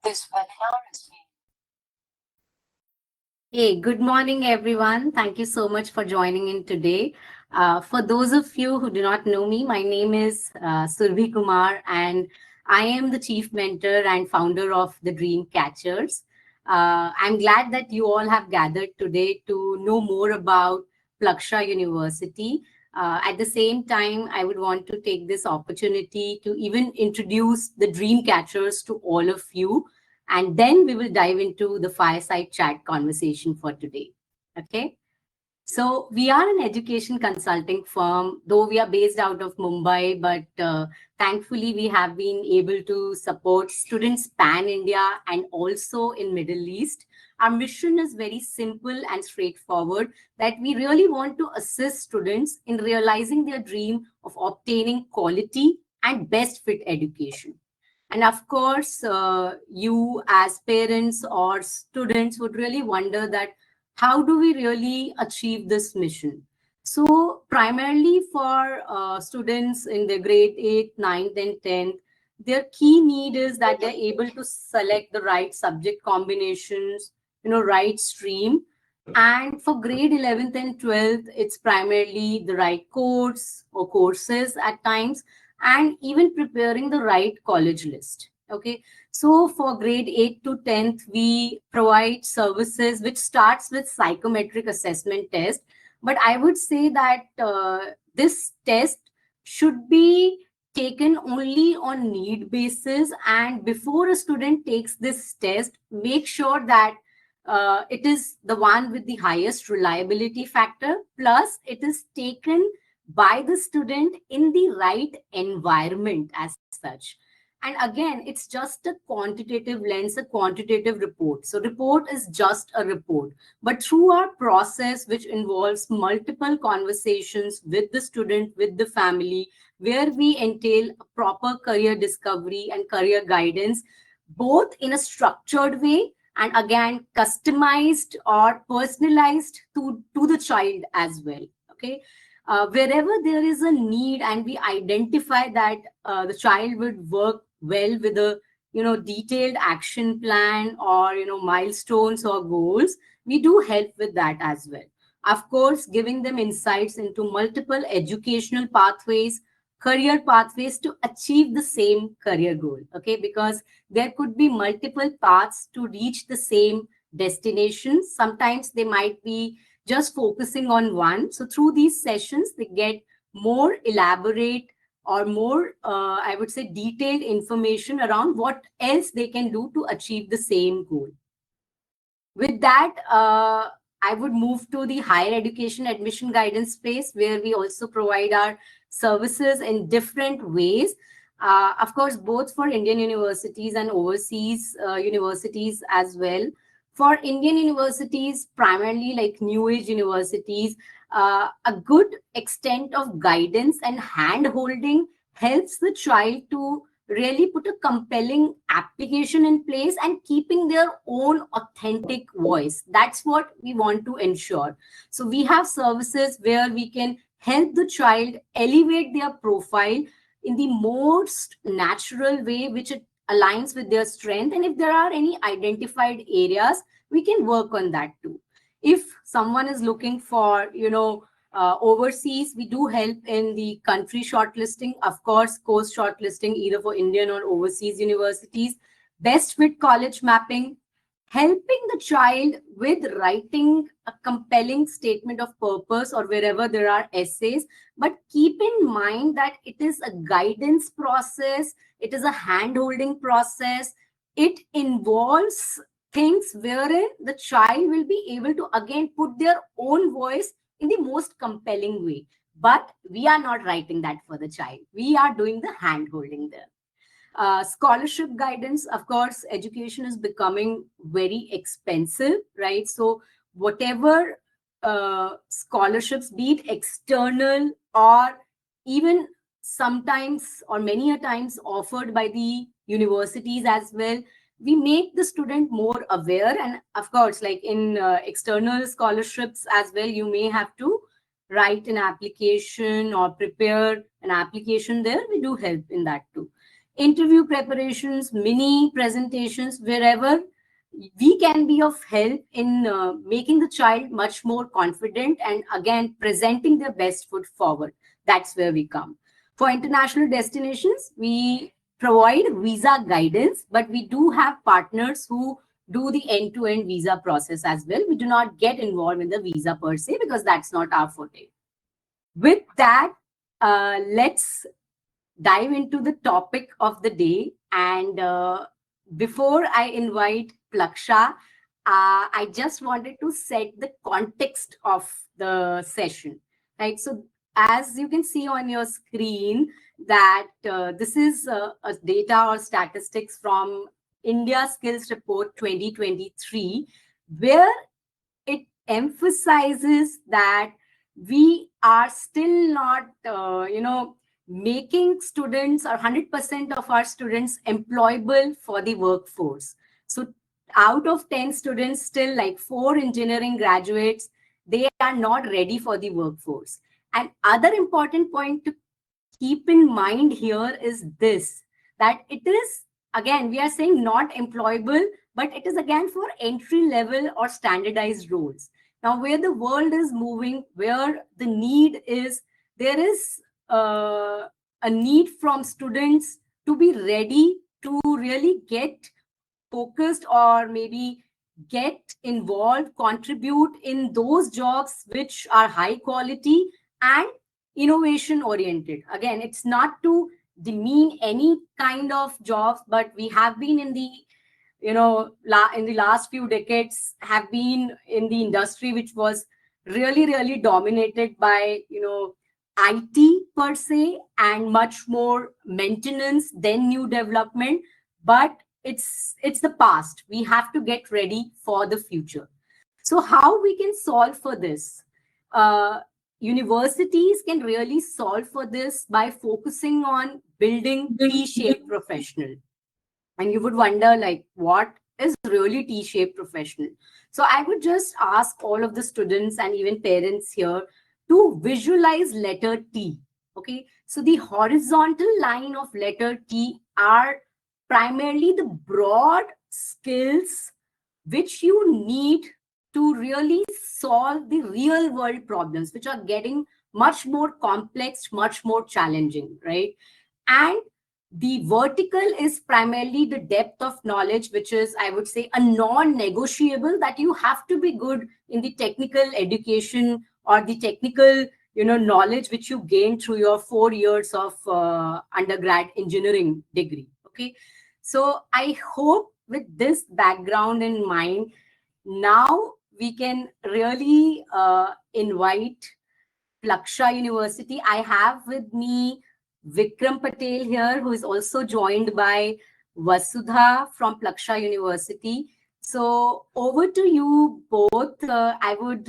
this webinar is being. Hey, good morning, everyone. Thank you so much for joining in today. For those of you who do not know me, my name is Surbhi Kumar, and I am the chief mentor and founder of the Dream Catchers. I'm glad that you all have gathered today to know more about Plaksha University. At the same time, I would want to take this opportunity to even introduce the Dream Catchers to all of you, and then we will dive into the fireside chat conversation for today. Okay. So we are an education consulting firm, though we are based out of Mumbai, but thankfully we have been able to support students pan India and also in Middle East. Our mission is very simple and straightforward, that we really want to assist students in realizing their dream of obtaining quality and best fit education. And of course, you as parents or students would really wonder that how do we really achieve this mission? So primarily for students in the grade 8, 9th, and 10th, their key need is that they're able to select the right subject combinations, right stream. And for grade 11th and 12th, it's primarily the right course or courses at times, and even preparing the right college list. Okay. So for grade 8 to 10th, we provide services which starts with psychometric assessment test. But I would say that this test should be taken only on need basis. And before a student takes this test, make sure that it is the one with the highest reliability factor, plus it is taken by the student in the right environment as such. And again, it's just a quantitative lens, a quantitative report. So report is just a report, but through our process, which involves multiple conversations with the student, with the family, where we entail a proper career discovery and career guidance, both in a structured way and again customized or personalized to the child as well. Okay. Wherever there is a need and we identify that the child would work well with a detailed action plan or milestones or goals, we do help with that as well. Of course, giving them insights into multiple educational pathways, career pathways to achieve the same career goal. Okay, because there could be multiple paths to reach the same destination. Sometimes they might be just focusing on one. So through these sessions, they get more elaborate or more, I would say, detailed information around what else they can do to achieve the same goal. With that, I would move to the higher education admission guidance space, where we also provide our services in different ways. Of course, both for Indian universities and overseas universities as well. For Indian universities, primarily like new age universities, a good extent of guidance and hand holding helps the child to really put a compelling application in place and keeping their own authentic voice. That's what we want to ensure. So we have services where we can help the child elevate their profile in the most natural way, which it aligns with their strength. And if there are any identified areas, we can work on that too. If someone is looking for, overseas, we do help in the country shortlisting, of course, course shortlisting, either for Indian or overseas universities, best fit college mapping, helping the child with writing a compelling statement of purpose or wherever there are essays. But keep in mind that it is a guidance process, it is a hand holding process, it involves things wherein the child will be able to again put their own voice in the most compelling way. But we are not writing that for the child. We are doing the hand holding there. Scholarship guidance, of course, education is becoming very expensive, right? So whatever scholarships, be it external or even sometimes or many a times offered by the universities as well, we make the student more aware. And of course, like in external scholarships as well, you may have to write an application or prepare an application there. We do help in that too. interview preparations, mini presentations, wherever we can be of help in making the child much more confident and again presenting their best foot forward. That's where we come. For international destinations, we provide visa guidance, but we do have partners who do the end-to-end visa process as well. We do not get involved in the visa per se because that's not our forte. With that, let's dive into the topic of the day. And before I invite Plaksha, I just wanted to set the context of the session, right? So, as you can see on your screen, that this is a data or statistics from India Skills Report 2023, where it emphasizes that we are still not, making students or 100% of our students employable for the workforce. So out of 10 students, still like 4 engineering graduates, they are not ready for the workforce. And other important point to keep in mind here is this, that it is, again, we are saying not employable, but it is again for entry level or standardized roles. Now, where the world is moving, where the need is, there is a need from students to be ready to really get focused or maybe get involved, contribute in those jobs which are high quality and innovation oriented. Again, it's not to demean any kind of jobs, but we have been in the, in the last few decades have been in the industry which was really really dominated by, IT per se, and much more maintenance than new development. But it's the past. We have to get ready for the future. So how we can solve for this? uh, Universities can really solve for this by focusing on building T-shaped professional. And you would wonder, like, what is really T-shaped professional? So I would just ask all of the students and even parents here to visualize letter T. Okay, so the horizontal line of letter T are primarily the broad skills which you need to really solve the real world problems, which are getting much more complex, much more challenging, right? And the vertical is primarily the depth of knowledge, which is, I would say, a non negotiable, that you have to be good in the technical education or the technical, knowledge which you gain through your 4 years of undergrad engineering degree. Okay. So I hope with this background in mind, now we can really invite Plaksha University. I have with me Vikram Patel here, who is also joined by Vasudha from Plaksha University. So over to you both. I would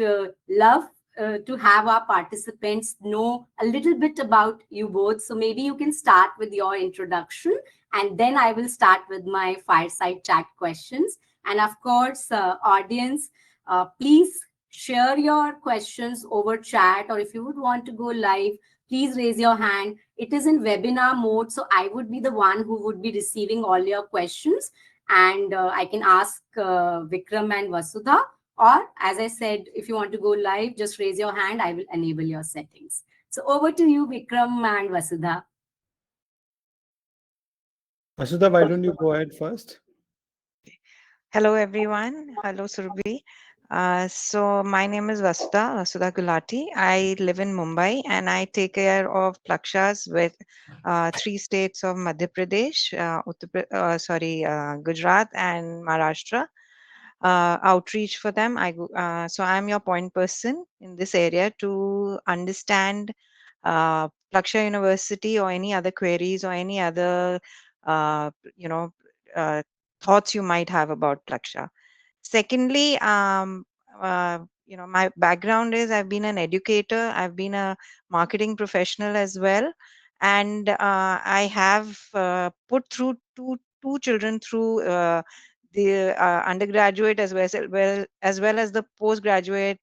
love to have our participants know a little bit about you both. So maybe you can start with your introduction, and then I will start with my fireside chat questions. And of course, audience, please share your questions over chat, or if you would want to go live, please raise your hand. It is in webinar mode, so I would be the one who would be receiving all your questions, and I can ask Vikram and Vasudha. Or, as I said, if you want to go live, just raise your hand. I will enable your settings. So over to you, Vikram and Vasudha. Vasudha, why don't you go ahead first? Hello, everyone. Hello, Surbhi. So my name is Vasudha Gulati. I live in Mumbai and I take care of Plakshas with 3 states of Madhya Pradesh, Gujarat and Maharashtra. Outreach for them. So I'm your point person in this area to understand Plaksha University or any other queries or any other, uh, you know, uh, thoughts you might have about Plaksha. Secondly, my background is I've been an educator, I've been a marketing professional as well, and I have put through two children through the undergraduate as well as the postgraduate,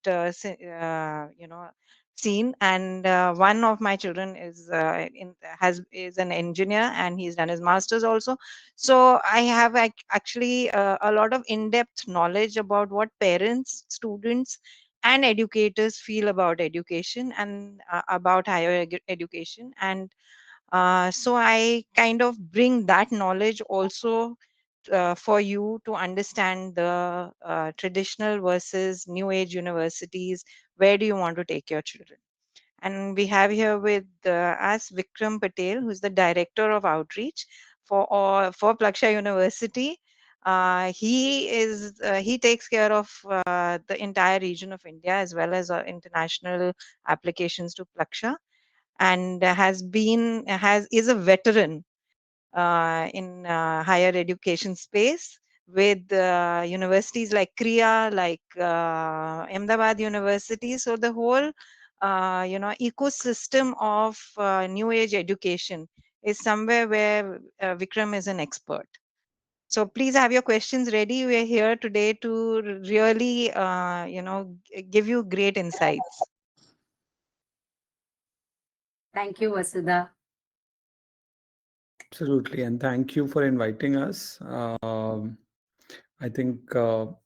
seen. And one of my children is an engineer, and he's done his masters also. So I have actually a lot of in-depth knowledge about what parents, students, and educators feel about education, and about higher education. And so I kind of bring that knowledge also for you to understand the traditional versus new age universities. Where do you want to take your children? And we have here with us Vikram Patel, who's the director of outreach for Plaksha University. He takes care of the entire region of India, as well as international applications to Plaksha, and has is a veteran in higher education space, with universities like Kriya, like Ahmedabad University. So the whole ecosystem of new age education is somewhere where Vikram is an expert. So please have your questions ready. We are here today to really give you great insights. Thank you, Vasudha. Absolutely, and thank you for inviting us. I think so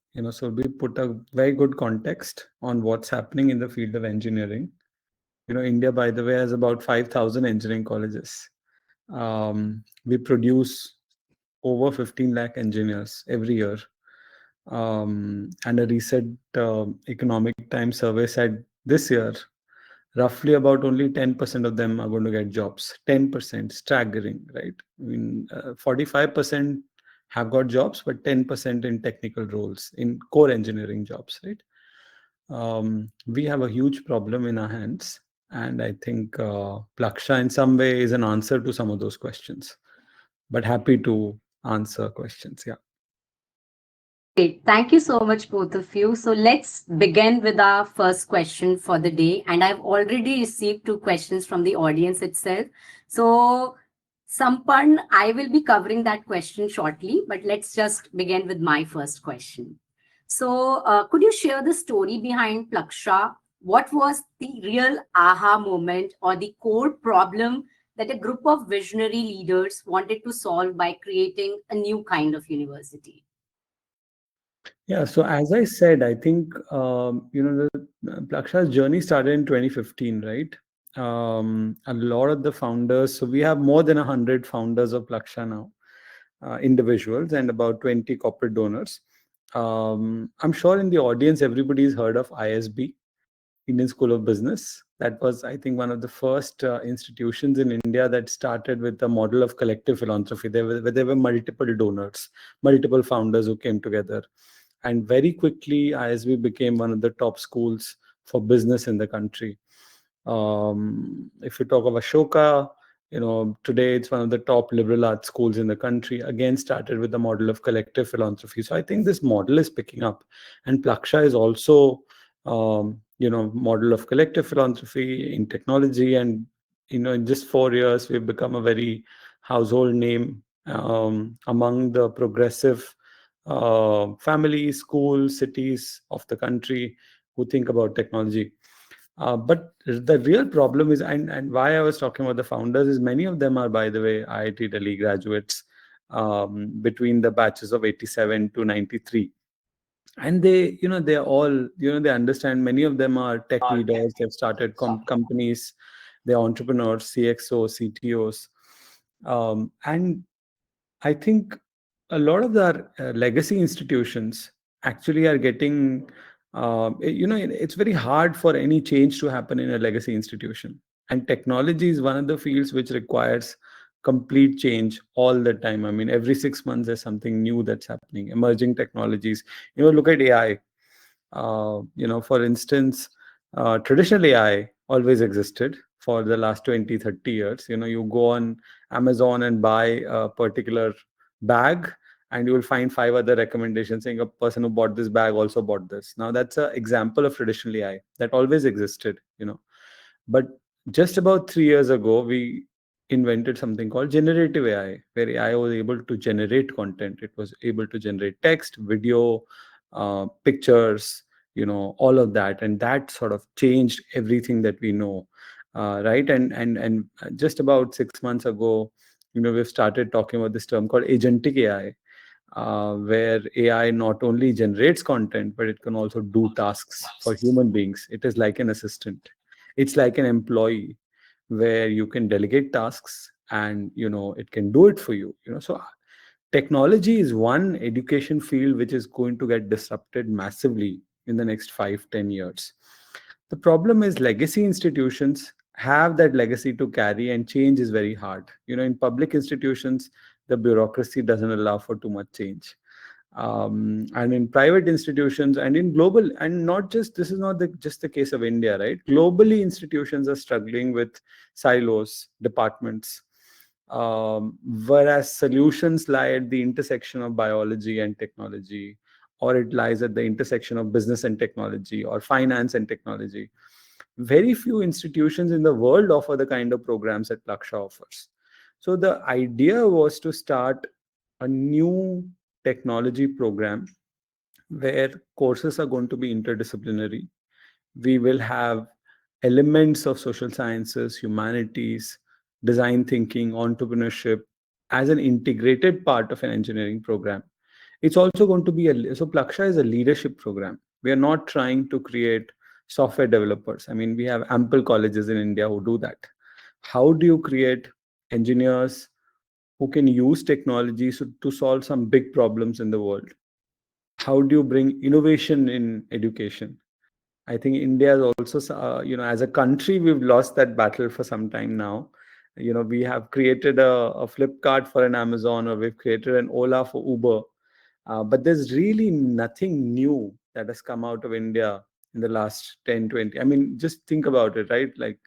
we put a very good context on what's happening in the field of engineering. India, by the way, has about 5,000 engineering colleges. We produce over 15 lakh engineers every year. And a recent Economic Times survey said this year, roughly about only 10% of them are going to get jobs. 10%, staggering, right? I mean, 45% have got jobs, but 10% in technical roles, in core engineering jobs, right? We have a huge problem in our hands. And I think Plaksha in some way is an answer to some of those questions. But happy to answer questions. Yeah. Great. Thank you so much, both of you. So let's begin with our first question for the day. And I've already received two questions from the audience itself. So, Sampan, I will be covering that question shortly, but let's just begin with my first question. So, could you share the story behind Plaksha? What was the real aha moment or the core problem that a group of visionary leaders wanted to solve by creating a new kind of university? Yeah, so as I said, I think the Plaksha's journey started in 2015, right? A lot of the founders, so we have more than 100 founders of Plaksha now, individuals, and about 20 corporate donors. I'm sure in the audience, everybody's heard of ISB, Indian School of Business. That was, I think, one of the first institutions in India that started with a model of collective philanthropy. There were multiple donors, multiple founders who came together. And very quickly, ISB became one of the top schools for business in the country. If you talk of Ashoka, today it's one of the top liberal arts schools in the country. Again, started with the model of collective philanthropy. So I think this model is picking up, and Plaksha is also, model of collective philanthropy in technology. And in just 4 years, we've become a very household name among the progressive families, schools, cities of the country who think about technology. But the real problem is, and why I was talking about the founders, is many of them are, by the way, IIT Delhi graduates between the batches of 87 to 93. And they're all, they understand. Many of them are tech leaders. They've started companies. They're entrepreneurs, CXOs, CTOs. And I think a lot of the legacy institutions actually are getting, it's very hard for any change to happen in a legacy institution. And technology is one of the fields which requires complete change all the time. I mean, every 6 months, there's something new that's happening, emerging technologies. Look at AI. For instance, traditional AI always existed for the last 20, 30 years. You go on Amazon and buy a particular bag, and you will find five other recommendations saying a person who bought this bag also bought this. Now, that's an example of traditional AI that always existed. But just about 3 years ago, we invented something called generative AI, where AI was able to generate content. It was able to generate text, video, pictures, all of that, and that sort of changed everything that we know, right? And just about 6 months ago, we've started talking about this term called agentic AI, where AI not only generates content, but it can also do tasks for human beings. It is like an assistant. It's like an employee where you can delegate tasks and it can do it for you. So technology is one education field which is going to get disrupted massively in the next 5-10 years. The problem is legacy institutions have that legacy to carry, and change is very hard. In public institutions, the bureaucracy doesn't allow for too much change. And in private institutions and in global, and not just this is not just the case of India, right? Globally, institutions are struggling with silos, departments, whereas solutions lie at the intersection of biology and technology, or it lies at the intersection of business and technology, or finance and technology. Very few institutions in the world offer the kind of programs that Plaksha offers. So the idea was to start a new technology program where courses are going to be interdisciplinary. We will have elements of social sciences, humanities, design thinking, entrepreneurship as an integrated part of an engineering program. It's also going to be so Plaksha is a leadership program. We are not trying to create software developers. I mean, we have ample colleges in India who do that. How do you create engineers who can use technology to solve some big problems in the world? How do you bring innovation in education? I think India is also, as a country, we've lost that battle for some time now. We have created a Flipkart for an Amazon, or we've created an Ola for Uber. But there's really nothing new that has come out of India in the last 10, 20. I mean, just think about it, right? Like,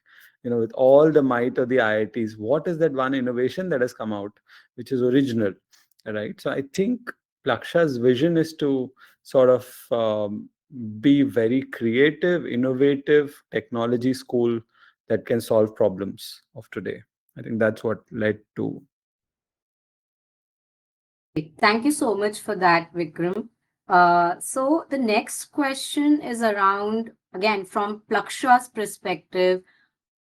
with all the might of the IITs, what is that one innovation that has come out which is original, right? So I think Plaksha's vision is to sort of be very creative, innovative technology school that can solve problems of today. I think that's what led to. Thank you so much for that, Vikram. So the next question is around, again, from Plaksha's perspective,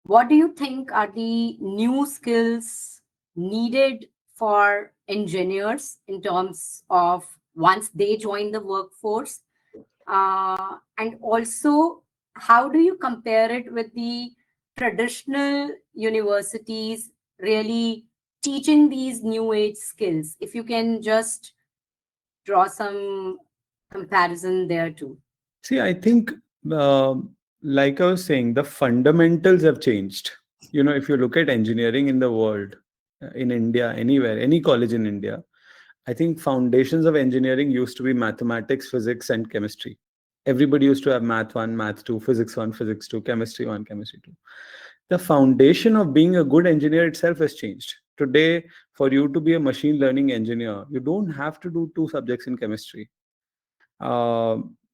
what do you think are the new skills needed for engineers in terms of once they join the workforce? And also, how do you compare it with the traditional universities really teaching these new age skills? If you can just draw some comparison there too. See, I think, like I was saying, the fundamentals have changed. If you look at engineering in the world, in India, anywhere, any college in India, I think foundations of engineering used to be mathematics, physics, and chemistry. Everybody used to have math 1, math 2, physics 1, physics 2, chemistry 1, chemistry 2. The foundation of being a good engineer itself has changed. Today, for you to be a machine learning engineer, you don't have to do 2 subjects in chemistry.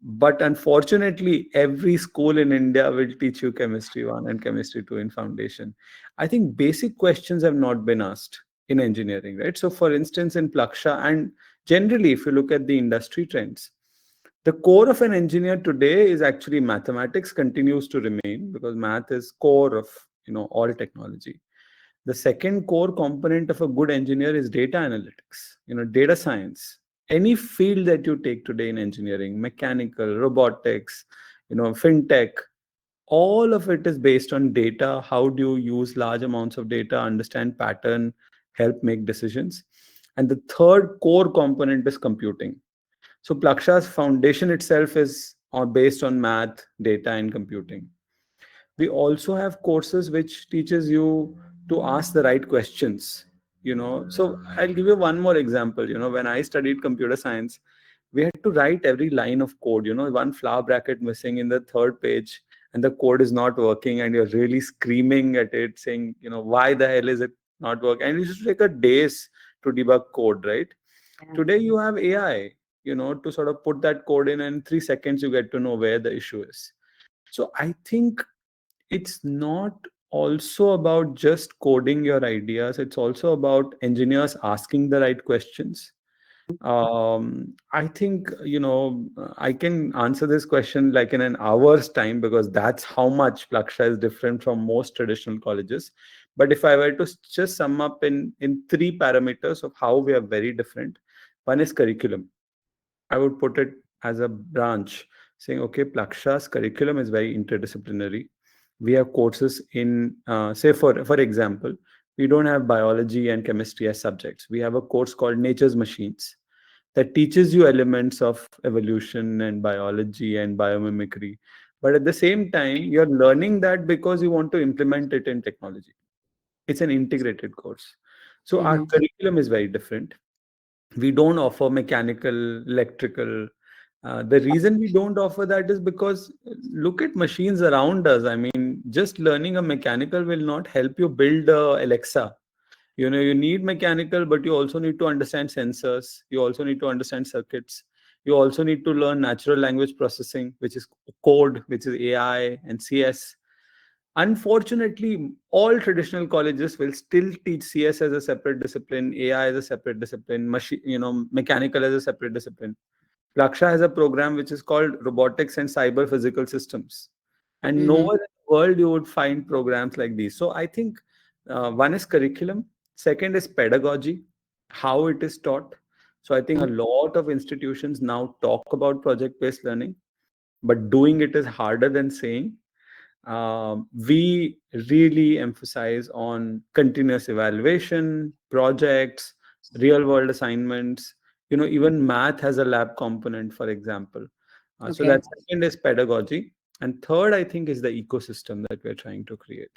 But unfortunately, every school in India will teach you chemistry 1 and chemistry 2 in foundation. I think basic questions have not been asked in engineering, right? So for instance, in Plaksha, and generally, if you look at the industry trends, the core of an engineer today is actually mathematics, continues to remain because math is core of all technology. The second core component of a good engineer is data analytics, data science. Any field that you take today in engineering, mechanical, robotics, fintech, all of it is based on data. How do you use large amounts of data, understand pattern, help make decisions? And the third core component is computing. So Plaksha's foundation itself is based on math, data, and computing. We also have courses which teaches you to ask the right questions. So I'll give you one more example. When I studied computer science, we had to write every line of code. One flower bracket missing in the third page, and the code is not working, and you're really screaming at it, saying, why the hell is it not working? And it used to take a days to debug code, right? Yeah. Today you have AI, to sort of put that code in, and in 3 seconds you get to know where the issue is. So I think it's not also about just coding your ideas. It's also about engineers asking the right questions, I think, I can answer this question like in an hour's time, because that's how much Plaksha is different from most traditional colleges. But if I were to just sum up in three parameters of how we are very different, one is curriculum. I would put it as a branch, saying, okay, Plaksha's curriculum is very interdisciplinary. We have courses in, say, for example, we don't have biology and chemistry as subjects. We have a course called Nature's Machines that teaches you elements of evolution and biology and biomimicry. But at the same time, you're learning that because you want to implement it in technology. It's an integrated course. So our Mm-hmm. curriculum is very different. We don't offer mechanical, electrical. The reason we don't offer that is because look at machines around us. I mean, just learning a mechanical will not help you build a Alexa. You need mechanical, but you also need to understand sensors. You also need to understand circuits. You also need to learn natural language processing, which is code, which is AI and CS. Unfortunately, all traditional colleges will still teach CS as a separate discipline, AI as a separate discipline, mechanical as a separate discipline. Plaksha has a program which is called Robotics and Cyber Physical Systems. And Mm-hmm. nowhere in the world you would find programs like these. So I think one is curriculum, second is pedagogy, how it is taught. So I think a lot of institutions now talk about project based learning, but doing it is harder than saying. We really emphasize on continuous evaluation, projects, real world assignments. Even math has a lab component, for example. So Okay. that second is pedagogy. And third, I think, is the ecosystem that we're trying to create.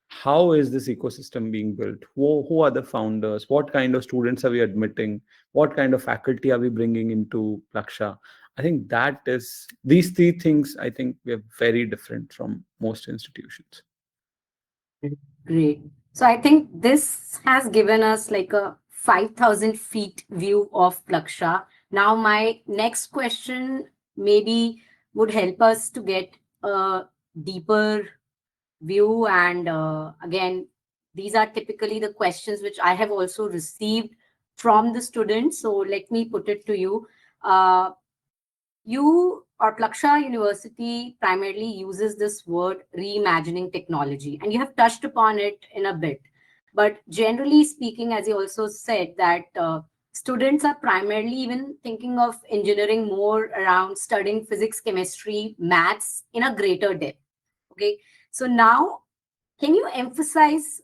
How is this ecosystem being built? Who are the founders? What kind of students are we admitting? What kind of faculty are we bringing into Plaksha? I think that is these three things. I think we are very different from most institutions. Great. So I think this has given us like a 5,000 feet view of Plaksha. Now, my next question maybe would help us to get a deeper view. And again, these are typically the questions which I have also received from the students. So let me put it to you. You or Plaksha University primarily uses this word reimagining technology, and you have touched upon it in a bit. But generally speaking, as you also said, that students are primarily even thinking of engineering more around studying physics, chemistry, maths in a greater depth. Okay, so now can you emphasize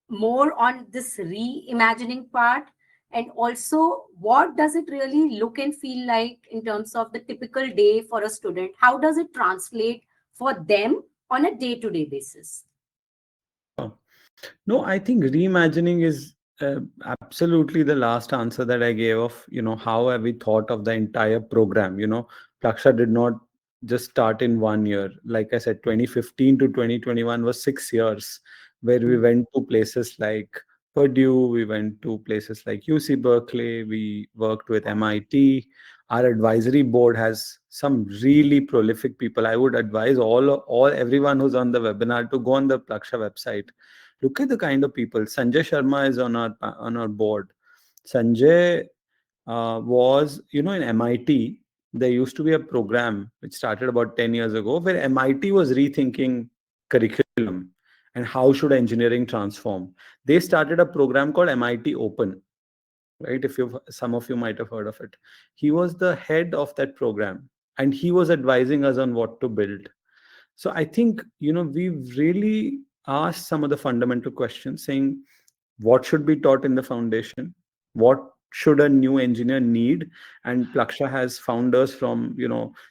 more on this reimagining part, and also what does it really look and feel like in terms of the typical day for a student? How does it translate for them on a day-to-day basis? Sure. No, I think reimagining is absolutely the last answer that I gave of, how have we thought of the entire program? Plaksha did not just start in 1 year. Like I said, 2015 to 2021 was 6 years where we went to places like Purdue, we went to places like UC Berkeley, we worked with MIT. Our advisory board has some really prolific people. I would advise everyone who's on the webinar to go on the Plaksha website. Look at the kind of people. Sanjay Sharma is on our board. Sanjay was, in MIT. There used to be a program which started about 10 years ago where MIT was rethinking curriculum and how should engineering transform. They started a program called MIT Open, right? If you some of you might have heard of it. He was the head of that program and he was advising us on what to build. So I think, we've really asked some of the fundamental questions, saying what should be taught in the foundation, what should a new engineer need. And Plaksha has founders from,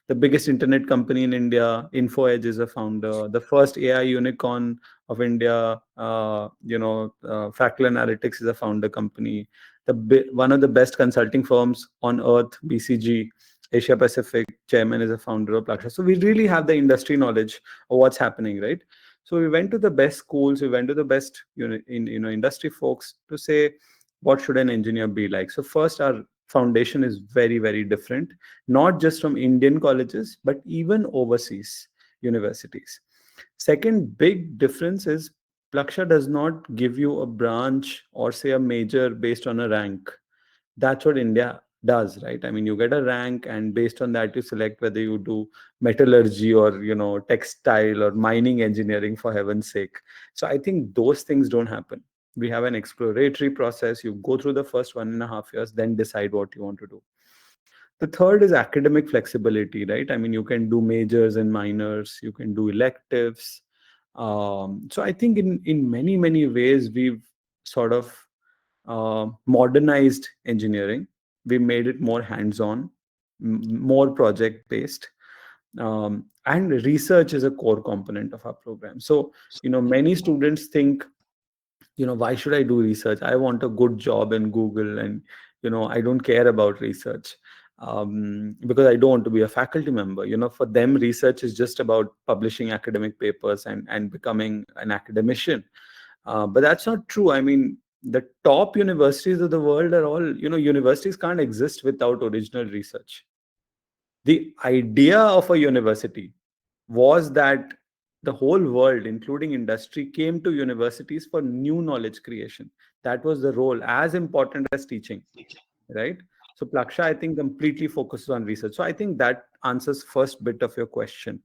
the biggest internet company in India. InfoEdge is a founder, the first AI unicorn of India. Fractal Analytics is a founder company. One of the best consulting firms on earth, BCG Asia Pacific chairman, is a founder of Plaksha. So we really have the industry knowledge of what's happening, right? So we went to the best schools, we went to the best industry folks to say what should an engineer be like. So first, our foundation is very, very different, not just from Indian colleges, but even overseas universities. Second big difference is Plaksha does not give you a branch or say a major based on a rank. That's what India does, right? I mean, you get a rank, and based on that, you select whether you do metallurgy or, textile or mining engineering, for heaven's sake. So I think those things don't happen. We have an exploratory process. You go through the first 1.5 years, then decide what you want to do. The third is academic flexibility, right? I mean, you can do majors and minors, you can do electives. So I think in many ways we've sort of modernized engineering. We made it more hands-on, more project-based, and research is a core component of our program. So many students think, why should I do research? I want a good job in Google, and I don't care about research, because I don't want to be a faculty member. For them, research is just about publishing academic papers and becoming an academician. But that's not true. I mean, the top universities of the world are all, universities can't exist without original research. The idea of a university was that the whole world, including industry, came to universities for new knowledge creation. That was the role, as important as teaching, right? So Plaksha, I think, completely focuses on research. So I think that answers first bit of your question.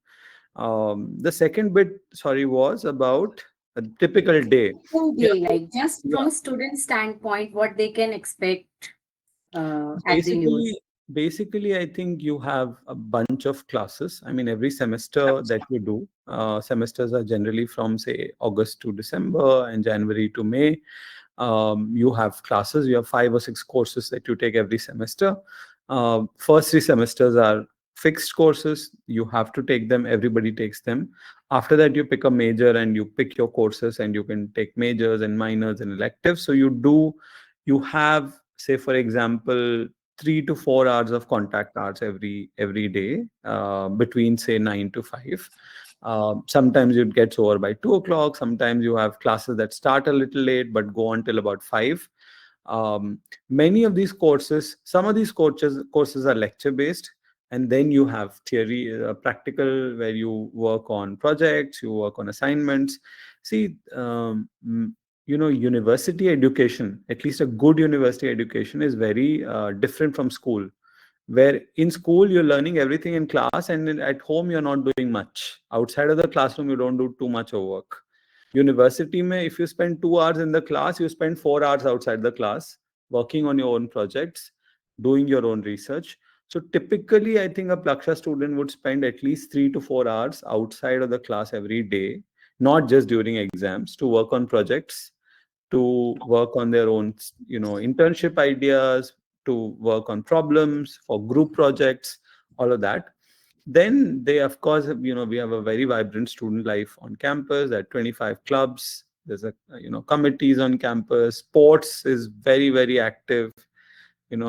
The second bit, sorry, was about a typical day. Full Yeah, day, like just yeah. from a student standpoint, what they can expect at the Basically, university. basically, I think you have a bunch of classes. I mean, every semester that you do, semesters are generally from, say, August to December and January to May. You have classes. You have 5 or 6 courses that you take every semester. First 3 semesters are fixed courses. You have to take them. Everybody takes them. After that, you pick a major and you pick your courses, and you can take majors and minors and electives. So you have, say, for example, 3 to 4 hours of contact hours every day, between, say, 9 to 5. Sometimes it gets over by 2 o'clock. Sometimes you have classes that start a little late but go until about 5. Um, Many of these courses, some of these courses are lecture based, and then you have theory, practical, where you work on projects, you work on assignments. See, university education, at least a good university education, is very different from school, where in school you're learning everything in class, and at home you're not doing much. Outside of the classroom, you don't do too much of work. University mein, if you spend 2 hours in the class, you spend 4 hours outside the class working on your own projects, doing your own research. So typically, I think a Plaksha student would spend at least 3 to 4 hours outside of the class every day, not just during exams, to work on projects, to work on their own, internship ideas, to work on problems for group projects, all of that. Then they, of course, we have a very vibrant student life on campus. There are 25 clubs. There's committees on campus. Sports is very, very active. In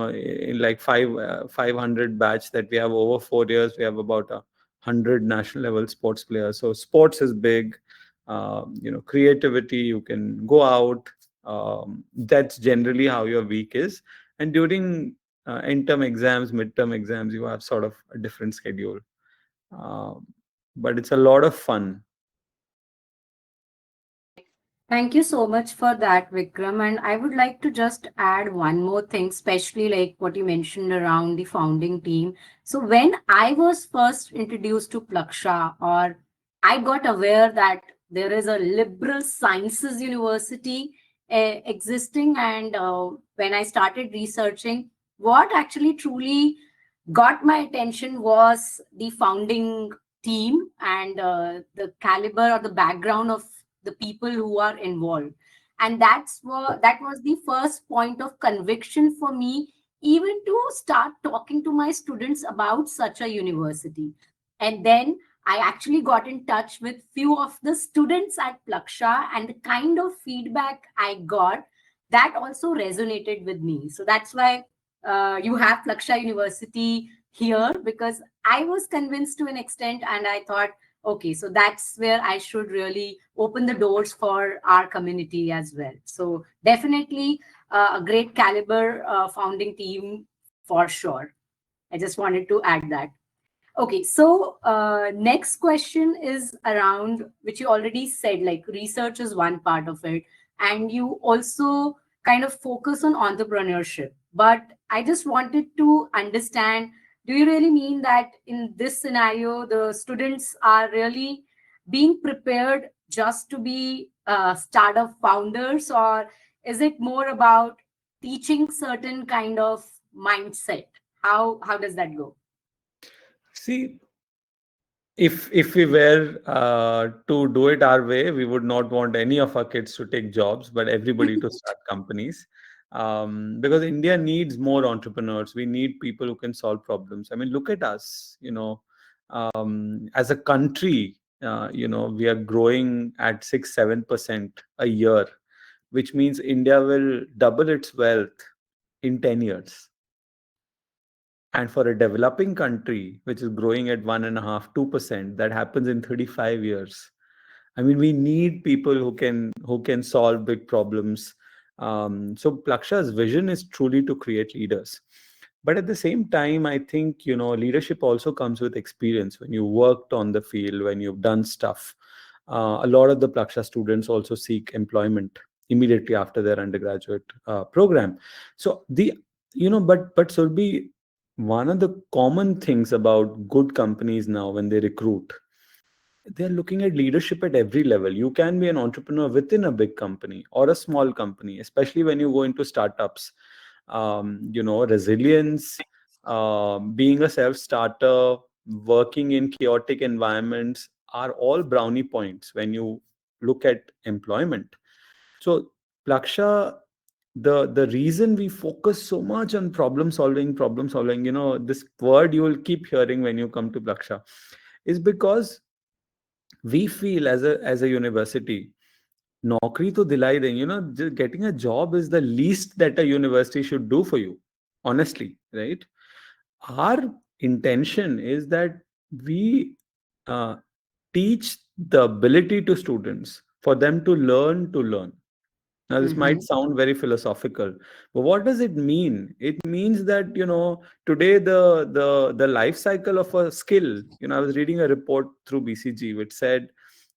like 500 batch that we have over 4 years, we have about 100 national level sports players. So sports is big. Creativity, you can go out. That's generally how your week is. And during end-term exams, midterm exams, you have sort of a different schedule. Um, but it's a lot of fun. Thank you so much for that, Vikram. And I would like to just add one more thing, especially like what you mentioned around the founding team. So when I was first introduced to Plaksha, or I got aware that there is a liberal sciences university existing, and when I started researching, what actually truly got my attention was the founding team and the caliber or the background of the people who are involved. And that was the first point of conviction for me, even to start talking to my students about such a university. And then I actually got in touch with few of the students at Plaksha, and the kind of feedback I got, that also resonated with me. So that's why you have Plaksha University here, because I was convinced to an extent, and I thought, okay, so that's where I should really open the doors for our community as well. So definitely a great caliber founding team for sure. I just wanted to add that. Okay, so next question is around, which you already said, like research is one part of it, and you also kind of focus on entrepreneurship. But I just wanted to understand, do you really mean that in this scenario, the students are really being prepared just to be startup founders, or is it more about teaching certain kind of mindset? How does that go? See, if we were to do it our way, we would not want any of our kids to take jobs, but everybody to start companies. Because India needs more entrepreneurs. We need people who can solve problems. I mean, look at us. As a country, we are growing at 6-7% a year, which means India will double its wealth in 10 years. And for a developing country, which is growing at 1.5-2%, that happens in 35 years. I mean, we need people who can solve big problems. So Plaksha's vision is truly to create leaders. But at the same time, I think leadership also comes with experience. When you worked on the field, when you've done stuff, a lot of the Plaksha students also seek employment immediately after their undergraduate program. So but Surbi, one of the common things about good companies now when they recruit, they're looking at leadership at every level. You can be an entrepreneur within a big company or a small company, especially when you go into startups. Resilience, being a self-starter, working in chaotic environments are all brownie points when you look at employment. So, Plaksha, the reason we focus so much on problem solving, this word you will keep hearing when you come to Plaksha, is because we feel as a university, नौकरी तो दिलाई देंगे, getting a job is the least that a university should do for you, honestly, right? Our intention is that we uh, teach the ability to students for them to learn. Now, this might Mm-hmm. sound very philosophical, but what does it mean? It means that, today the life cycle of a skill, I was reading a report through BCG which said,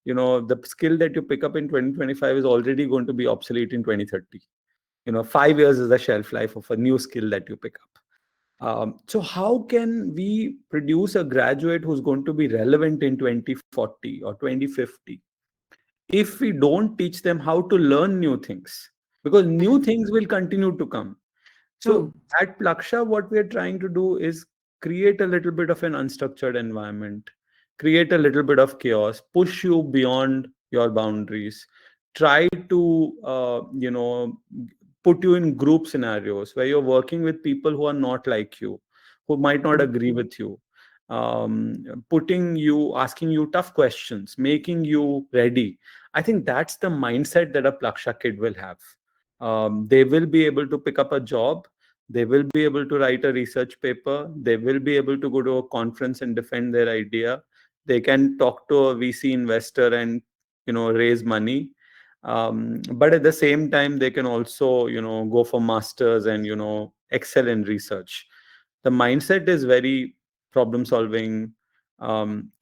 the skill that you pick up in 2025 is already going to be obsolete in 2030. 5 years is the shelf life of a new skill that you pick up. So how can we produce a graduate who's going to be relevant in 2040 or 2050? If we don't teach them how to learn new things, because new Mm-hmm. things will continue to come. So True. at Plaksha, what we are trying to do is create a little bit of an unstructured environment, create a little bit of chaos, push you beyond your boundaries, try to put you in group scenarios where you're working with people who are not like you, who might not agree with you, asking you tough questions, making you ready. I think that's the mindset that a Plaksha kid will have. They will be able to pick up a job. They will be able to write a research paper. They will be able to go to a conference and defend their idea. They can talk to a VC investor and raise money. But at the same time, they can also go for masters and excel in research. The mindset is very problem solving.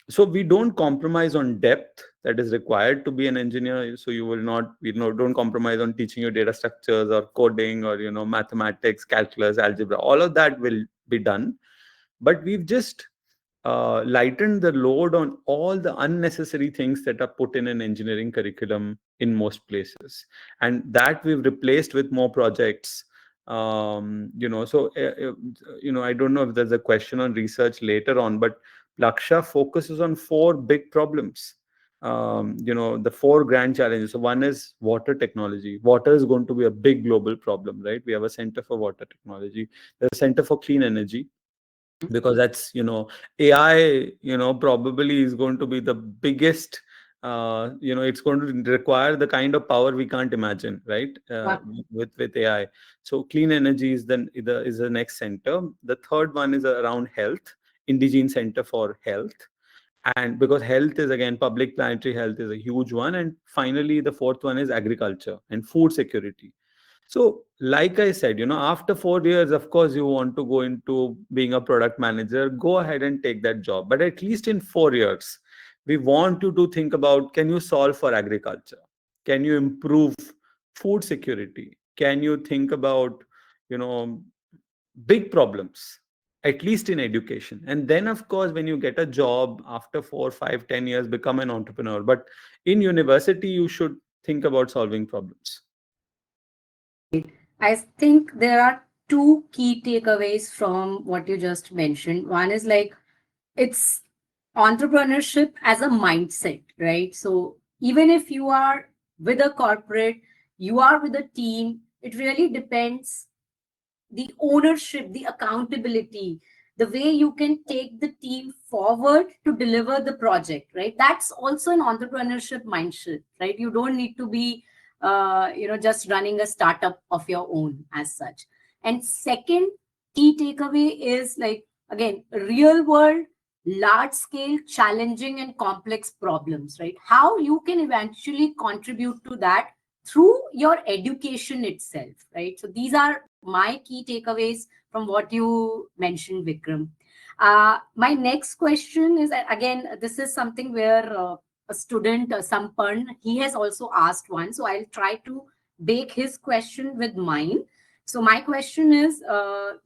So we don't compromise on depth that is required to be an engineer. So you will not, don't compromise on teaching you data structures or coding or mathematics, calculus, algebra. All of that will be done, but we've just lightened the load on all the unnecessary things that are put in an engineering curriculum in most places, and that we've replaced with more projects. I don't know if there's a question on research later on, but Plaksha focuses on four big problems. The four grand challenges. So one is water technology. Water is going to be a big global problem, right? We have a center for water technology. There's a center for clean energy, because that's AI probably is going to be the biggest. It's going to require the kind of power we can't imagine, right? Wow. With AI. So clean energy is the next center. The third one is around health, indigenous center for health. And because health is, again, public planetary health is a huge one. And finally, the fourth one is agriculture and food security. So, like I said, after 4 years, of course, you want to go into being a product manager, go ahead and take that job. But at least in 4 years, we want you to think about, can you solve for agriculture? Can you improve food security? Can you think about, you know, big problems, at least in education. And then, of course, when you get a job after 4, 5, 10 years, become an entrepreneur. But in university, you should think about solving problems. Right. I think there are two key takeaways from what you just mentioned. One is like it's entrepreneurship as a mindset, right? So even if you are with a corporate, you are with a team, it really depends the ownership, the accountability, the way you can take the team forward to deliver the project, right? That's also an entrepreneurship mindset, right? You don't need to be, just running a startup of your own as such. And second key takeaway is like, again, real world, large scale, challenging and complex problems, right? How you can eventually contribute to that through your education itself, right? So these are my key takeaways from what you mentioned, Vikram. My next question is again, this is something where a student, Sampan, he has also asked one. So I'll try to bake his question with mine. So my question is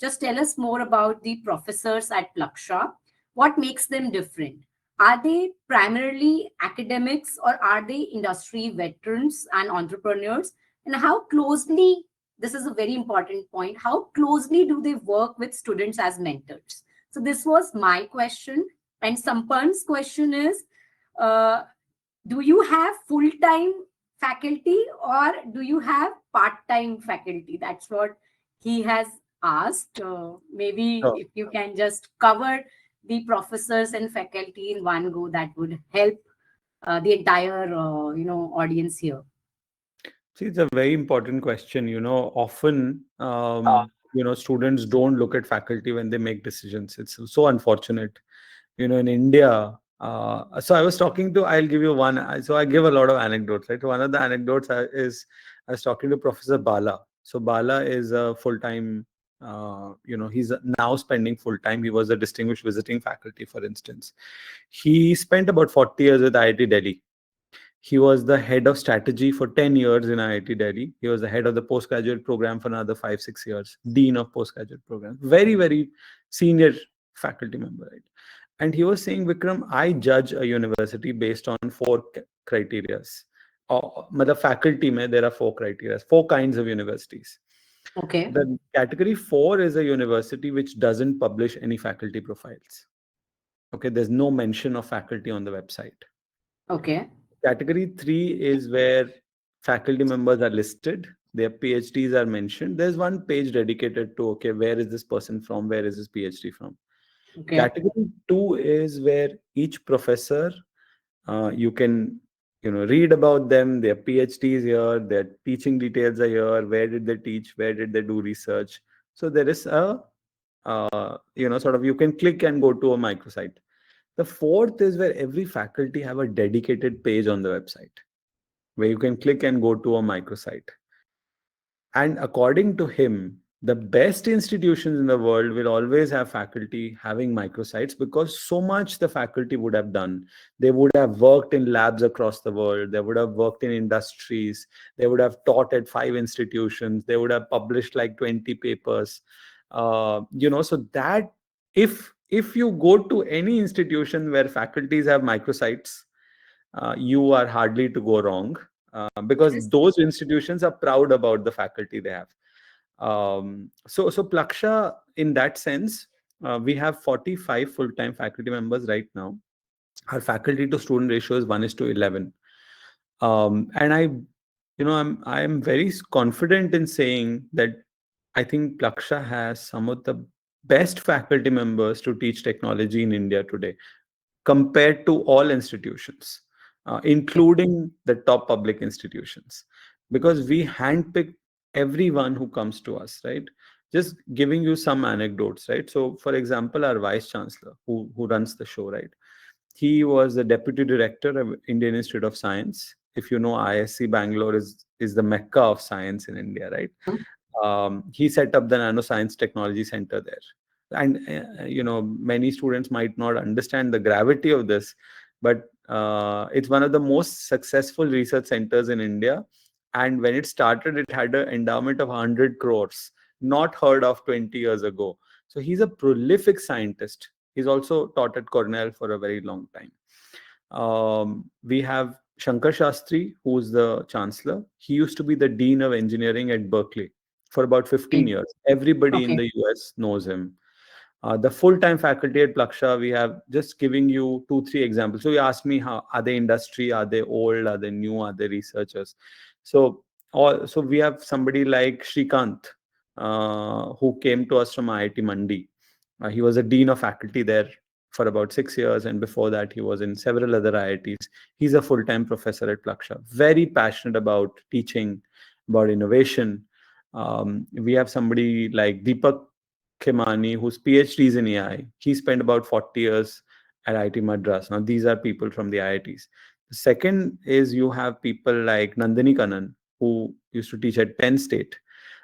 just tell us more about the professors at Plaksha. What makes them different? Are they primarily academics or are they industry veterans and entrepreneurs? And how closely, this is a very important point, how closely do they work with students as mentors? So this was my question. And Sampan's question is, uh, do you have full-time faculty or do you have part-time faculty? That's what he has asked. Maybe Oh. if you can just cover the professors and faculty in one go, that would help the entire audience here. See, it's a very important question. Often, students don't look at faculty when they make decisions. It's so unfortunate. In India, so I was talking to, I'll give you one. So I give a lot of anecdotes, right? One of the anecdotes is I was talking to Professor Bala. So Bala is a full-time, he's now spending full-time. He was a distinguished visiting faculty, for instance. He spent about 40 years with IIT Delhi. He was the head of strategy for 10 years in IIT Delhi. He was the head of the postgraduate program for another 5, 6 years, dean of postgraduate program. Very, very senior faculty member, right? And he was saying, Vikram, I judge a university based on four criterias. The faculty, there are four criteria, four kinds of universities. Okay. The category 4 is a university which doesn't publish any faculty profiles. Okay, there's no mention of faculty on the website. Okay. Category 3 is where faculty members are listed, their PhDs are mentioned. There's one page dedicated to, okay, where is this person from? Where is this PhD from? Okay. Category 2 is where each professor, you can, read about them, their PhDs here, their teaching details are here, where did they teach, where did they do research. So there is a, sort of, you can click and go to a microsite. The fourth is where every faculty have a dedicated page on the website where you can click and go to a microsite. And according to him, the best institutions in the world will always have faculty having microsites because so much the faculty would have done. They would have worked in labs across the world. They would have worked in industries. They would have taught at 5 institutions. They would have published like 20 papers. So that if you go to any institution where faculties have microsites, you are hardly to go wrong, because those institutions are proud about the faculty they have. So Plaksha, in that sense, we have 45 full-time faculty members right now. Our faculty to student ratio is 1:11. And I'm very confident in saying that I think Plaksha has some of the best faculty members to teach technology in India today compared to all institutions, including the top public institutions, because we handpick everyone who comes to us, right? Just giving you some anecdotes, right? So, for example, our vice chancellor, who runs the show, right? He was the deputy director of Indian Institute of Science. If you know, ISC Bangalore is the mecca of science in India, right? He set up the Nanoscience Technology Center there. And many students might not understand the gravity of this, but it's one of the most successful research centers in India. And when it started, it had an endowment of 100 crores. not heard of 20 years ago. So he's a prolific scientist. He's also taught at Cornell for a very long time. We have Shankar Shastri, who's the chancellor. He used to be the dean of engineering at Berkeley for about 15 Okay. years. Everybody in Okay. the US knows him. The full-time faculty at Plaksha, we have just giving you 2, 3 examples. So you asked me, how are they industry? Are they old? Are they new? Are they researchers? So so we have somebody like Shrikant, who came to us from IIT Mandi. He was a dean of faculty there for about 6 years, and before that, he was in several other IITs. He's a full-time professor at Plaksha, very passionate about teaching, about innovation. We have somebody like Deepak Khemani, whose PhD is in AI. He spent about 40 years at IIT Madras. Now, these are people from the IITs. The second is you have people like Nandini Kannan, who used to teach at Penn State.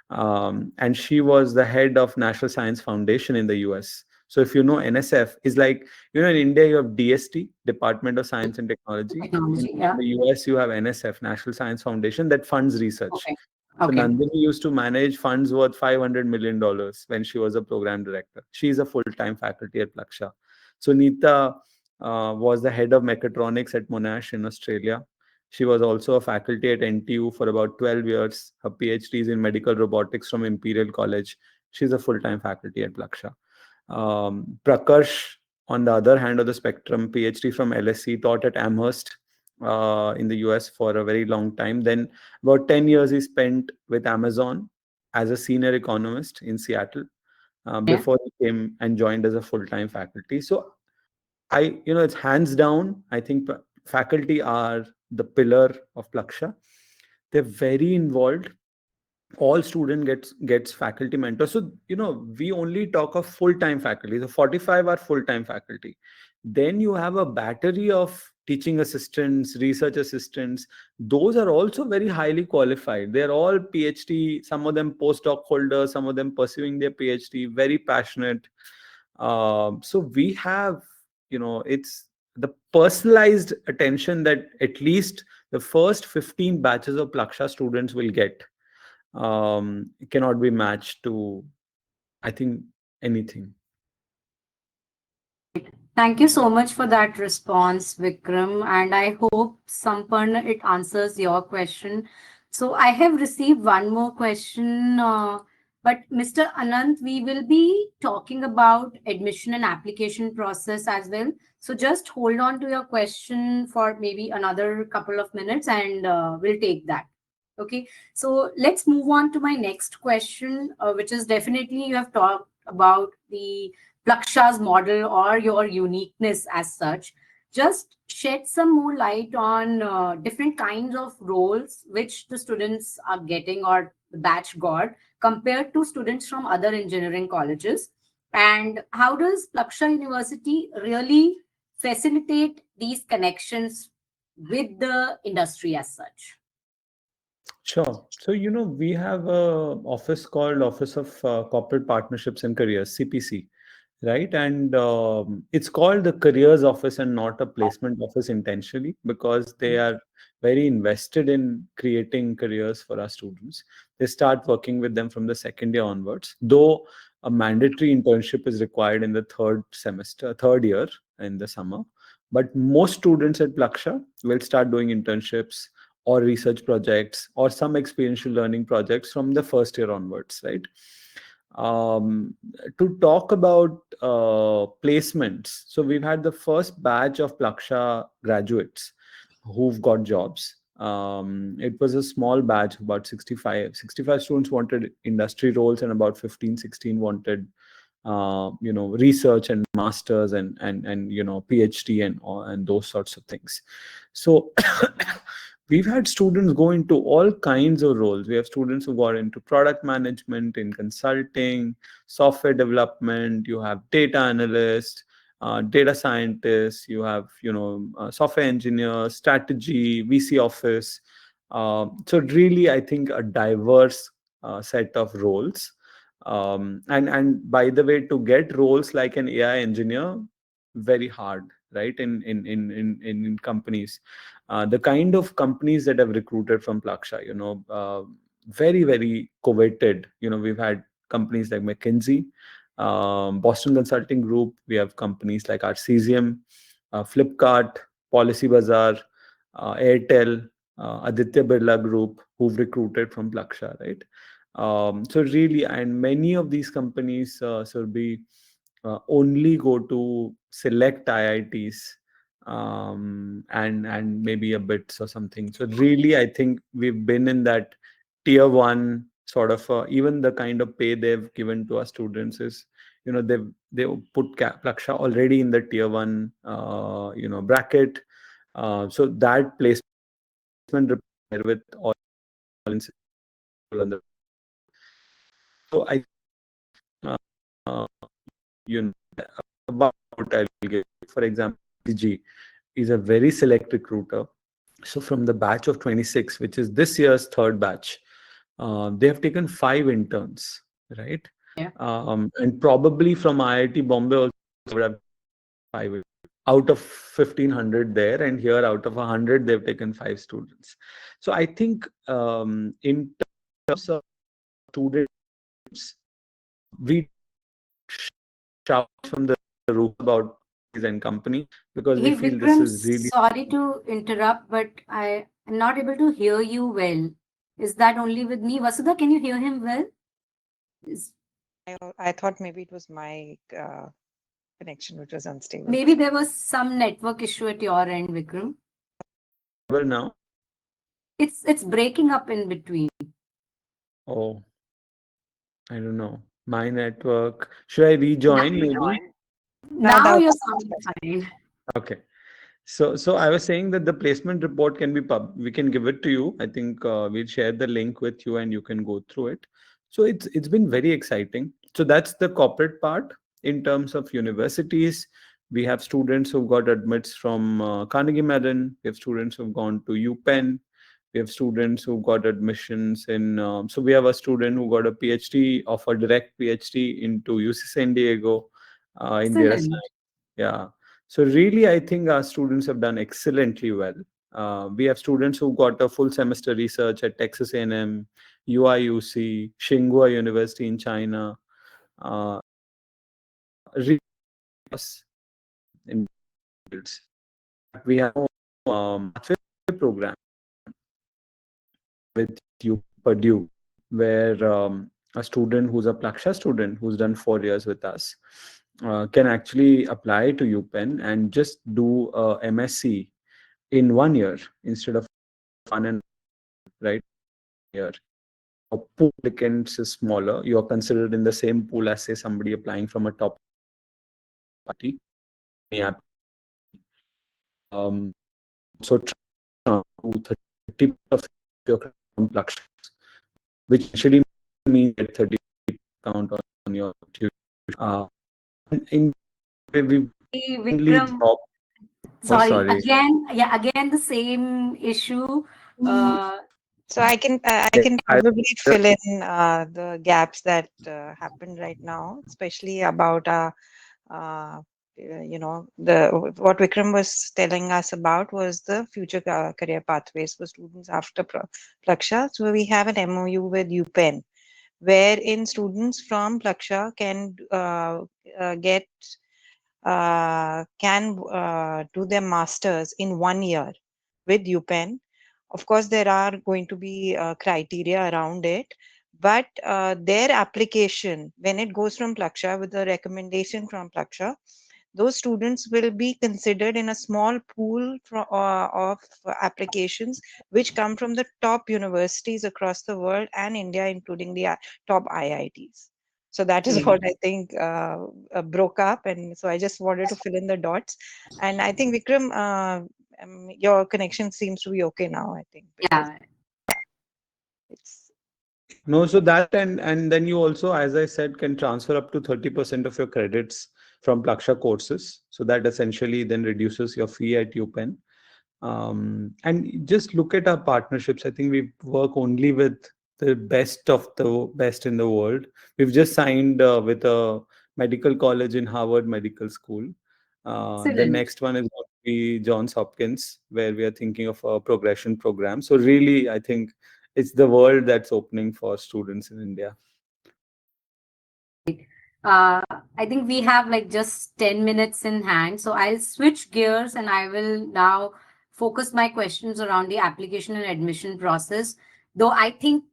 And she was the head of National Science Foundation in the US. So if you know, NSF is like, in India, you have DST, Department of Science and Technology. In Technology. Yeah. the US, you have NSF, National Science Foundation, that funds research. Okay. So Okay. Nandini used to manage funds worth $500 million when she was a program director. She's a full-time faculty at Plaksha. So Neeta was the head of mechatronics at Monash in Australia. She was also a faculty at NTU for about 12 years. Her PhD is in medical robotics from Imperial College. She's a full-time faculty at Plaksha. Prakarsh, on the other hand of the spectrum, PhD from LSE, taught at Amherst in the US for a very long time. Then about 10 years he spent with Amazon as a senior economist in Seattle Yeah. before he came and joined as a full-time faculty. So it's hands down. I think faculty are the pillar of Plaksha. They're very involved. All student gets faculty mentor. So we only talk of full-time faculty. So 45 are full-time faculty. Then you have a battery of teaching assistants, research assistants. Those are also very highly qualified. They're all PhD, some of them postdoc holders, some of them pursuing their PhD, very passionate. So we have, it's the personalized attention that at least the first 15 batches of Plaksha students will get. It cannot be matched to, I think, anything. Thank you so much for that response, Vikram. And I hope, Sampan, it answers your question. So I have received one more question. But Mr. Anant, we will be talking about admission and application process as well. So just hold on to your question for maybe another couple of minutes and we'll take that. Okay. So let's move on to my next question, which is definitely you have talked about the Plaksha's model or your uniqueness as such. Just shed some more light on different kinds of roles which the students are getting or the batch got compared to students from other engineering colleges. And how does Plaksha University really facilitate these connections with the industry as such? Sure. So, we have a office called Office of Corporate Partnerships and Careers, CPC, right? And it's called the Careers Office and not a placement office intentionally, because they are very invested in creating careers for our students. They start working with them from the second year onwards, though a mandatory internship is required in the third year in the summer. But most students at Plaksha will start doing internships or research projects or some experiential learning projects from the first year onwards, right? um, to talk about placements. So we've had the first batch of Plaksha graduates who've got jobs. It was a small batch, about 65 students wanted industry roles, and about 15, 16 wanted research and masters and PhD and those sorts of things. So we've had students go into all kinds of roles. We have students who got into product management, in consulting, software development. You have data analysts, data scientists. You have software engineers, strategy, VC office. So really, I think a diverse set of roles. And by the way, to get roles like an AI engineer, very hard, right? In companies, the kind of companies that have recruited from Plaksha, very, very coveted. We've had companies like McKinsey, Boston Consulting Group. We have companies like Arcesium, Flipkart, Policy Bazaar, Airtel, Aditya Birla Group, who've recruited from Plaksha, right? So really, and many of these companies, Surbhi, only go to select IITs, and maybe a bits or something. So really, I think we've been in that tier one sort of, even the kind of pay they've given to our students is, they put Plaksha already in the tier one bracket. So that placement report with all in the, so I uh, uh, you know about, I'll give, for example, G is a very select recruiter. So from the batch of 26, which is this year's third batch, they have taken 5 interns, right? Yeah. And probably from IIT Bombay also would have five out of 1500 there, and here out of 100 they've taken 5 students. So I think, in terms of students, we shout from the roof about these and company, because we Hey, feel this Vikram, is really. sorry to interrupt, but I am not able to hear you well. Is that only with me? Vasudha, can you hear him well? Is, I thought maybe it was my connection which was unstable. maybe there was some network issue at your end, Vikram. Well, now, It's breaking up in between. oh, I don't know, my network. Should I rejoin maybe? Now Now that you're was sounding fine. Okay. So I was saying that the placement report can be we can give it to you. I think, we'll share the link with you and you can go through it. So it's been very exciting. So that's the corporate part. In terms of universities, we have students who've got admits from, Carnegie Mellon. We have students who've gone to UPenn. We have students who got admissions in. So we have a student who got a PhD, of a direct PhD into UC San Diego, in data Excellent. science. Yeah. So really, I think our students have done excellently well. We have students who got a full semester research at Texas A&M, UIUC, Tsinghua University in China. Really, in fields. We have, master's program with you Purdue, where, a student who's a Plaksha student who's done 4 years with us, can actually apply to UPenn and just do a MSc in 1 year instead of 1 and right year. Pool applicants is smaller. You are considered in the same pool as, say, somebody applying from a top party. Yeah. So to 30% of your complex, which actually means that 30 count on your tuition. Uh, in we Hey, only Vikram, drop. Oh, sorry. sorry. Again, the same issue. Uh, So I can I, probably fill in the gaps that happened right now, especially about uh, the what Vikram was telling us about was the future career pathways for students after Plaksha. So we have an MOU with UPenn, wherein students from Plaksha can get can do their masters in 1 year with UPenn. Of course, there are going to be criteria around it, but their application, when it goes from Plaksha with a recommendation from Plaksha, those students will be considered in a small pool of applications which come from the top universities across the world and India, including the top IITs. So that is Excellent. what I think broke up, and so I just wanted to fill in the dots. And I think Vikram, your connection seems to be okay now. I think because Yeah. it's no, so that, and then you also, as I said, can transfer up to 30% of your credits from Plaksha courses. So that essentially then reduces your fee at UPenn. And just look at our partnerships. I think we work only with the best of the best in the world. We've just signed, with a medical college in Harvard Medical School. The Excellent. next one is going to be Johns Hopkins, where we are thinking of a progression program. So really, I think it's the world that's opening for students in India. Uh, I think we have like just 10 minutes in hand. So I'll switch gears and I will now focus my questions around the application and admission process. Though I think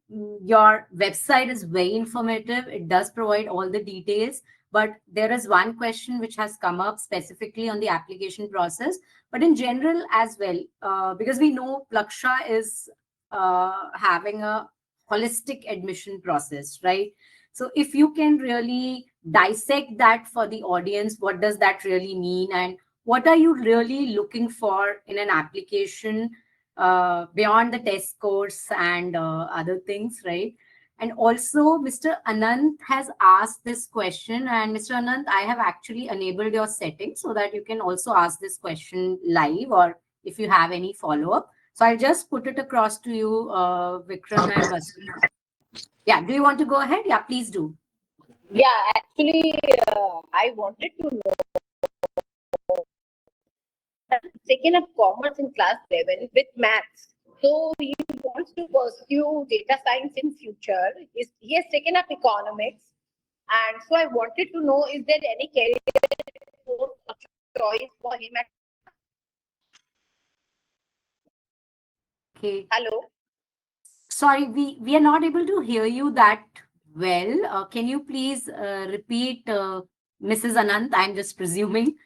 your website is very informative, it does provide all the details. But there is one question which has come up specifically on the application process, but in general as well, because we know Plaksha is having a holistic admission process, right? So if you can really dissect that for the audience, what does that really mean, and what are you really looking for in an application beyond the test scores and other things, right? And also, Mr. Anant has asked this question, and Mr. Anant, I have actually enabled your settings so that you can also ask this question live, or if you have any follow up. So I'll just put it across to you, Vikram and Vasu. Yeah, do you want to go ahead? Yeah, please do. Yeah, actually, I wanted to know, taken up commerce in class 11 with maths. So he wants to pursue data science in future. He has taken up economics, and so I wanted to know, is there any career course of choice for him at? Okay. Hello. Sorry, we are not able to hear you that well. Can you please repeat, Mrs. Anant? I'm just presuming.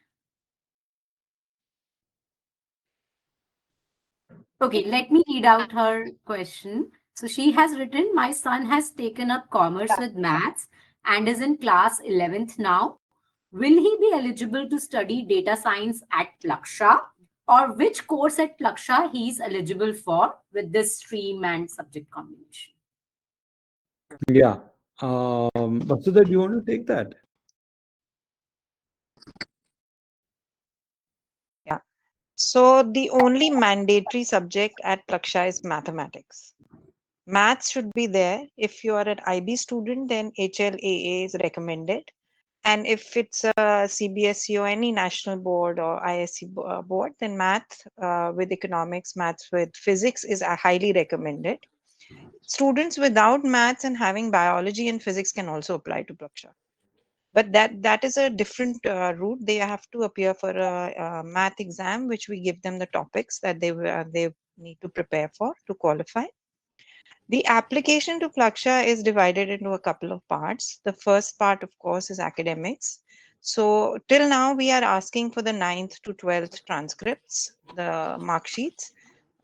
Okay, let me read out her question. So she has written, my son has taken up commerce with maths and is in class 11th now. Will he be eligible to study data science at Plaksha? Or which course at Plaksha he is eligible for with this stream and subject combination? Yeah. Vasudha, do you want to take that? Yeah. So the only mandatory subject at Plaksha is mathematics. Maths should be there. If you are an IB student, then HLAA is recommended. And if it's a CBSE or any national board or ISC board, then math with economics, maths with physics is highly recommended. Students without maths and having biology and physics can also apply to Plaksha. But that is a different route. They have to appear for a math exam, which we give them the topics that they need to prepare for to qualify. The application to Plaksha is divided into a couple of parts. The first part, of course, is academics. So till now, we are asking for the 9th to 12th transcripts, the mark sheets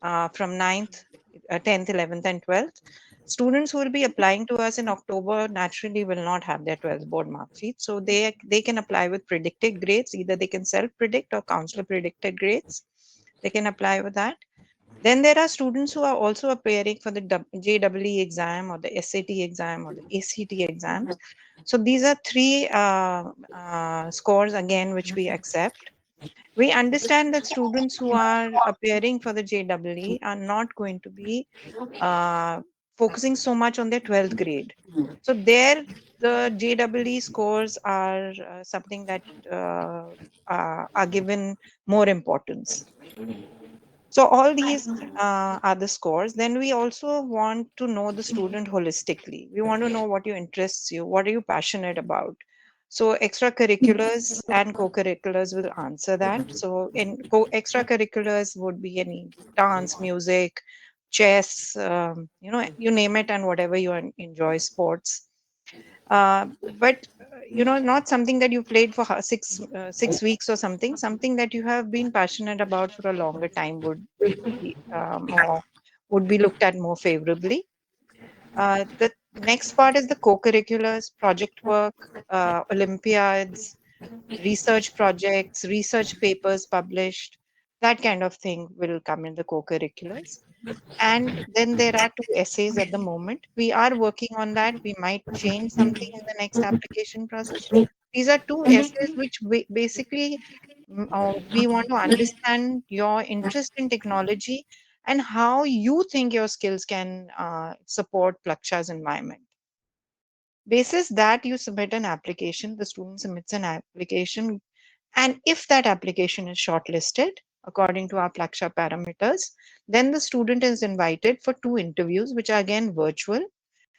from 9th, 10th, 11th, and 12th. Students who will be applying to us in October naturally will not have their 12th board mark sheet. So they can apply with predicted grades. Either they can self-predict or counselor predicted grades. They can apply with that. Then there are students who are also appearing for the JEE exam or the SAT exam or the ACT exams. So these are three scores again which we accept. We understand that students who are appearing for the JEE are not going to be uh, focusing so much on their 12th grade. So there, the JEE scores are something that are given more importance. So all these are the scores. Then we also want to know the student holistically. We want to know what you interests you, what are you passionate about. So extracurriculars and co-curriculars will answer that. So in extracurriculars would be any dance, music, chess, you name it, and whatever you enjoy, sports. But not something that you played for 6 weeks or something. Something that you have been passionate about for a longer time be more would be looked at more favorably. The next part is the co-curriculars, project work, Olympiads, research projects, research papers published. That kind of thing will come in the co-curriculars. And then there are two essays at the moment. We are working on that. We might change something in the next application process. These are two essays which basically we want to understand your interest in technology and how you think your skills can support Plaksha's environment. Basis that you submit an application, the student submits an application, and if that application is shortlisted according to our Plaksha parameters, then the student is invited for two interviews, which are again virtual.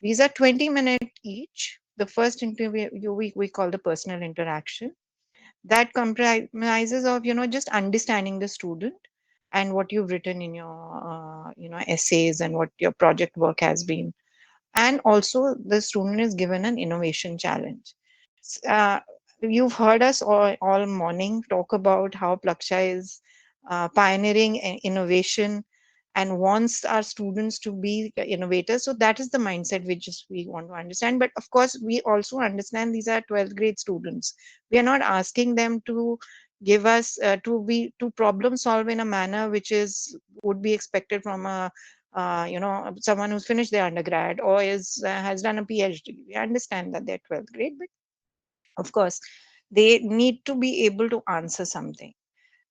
These are 20 minutes each. The first interview we call the personal interaction. That comprises of, just understanding the student and what you've written in your, essays, and what your project work has been. And also the student is given an innovation challenge. You've heard us all morning talk about how Plaksha is pioneering innovation and wants our students to be innovators. So that is the mindset which is we want to understand. But of course, we also understand these are 12th grade students. We are not asking them to give us to problem solve in a manner which is would be expected from a someone who's finished their undergrad or is has done a PhD. We understand that they're 12th grade, but of course, they need to be able to answer something.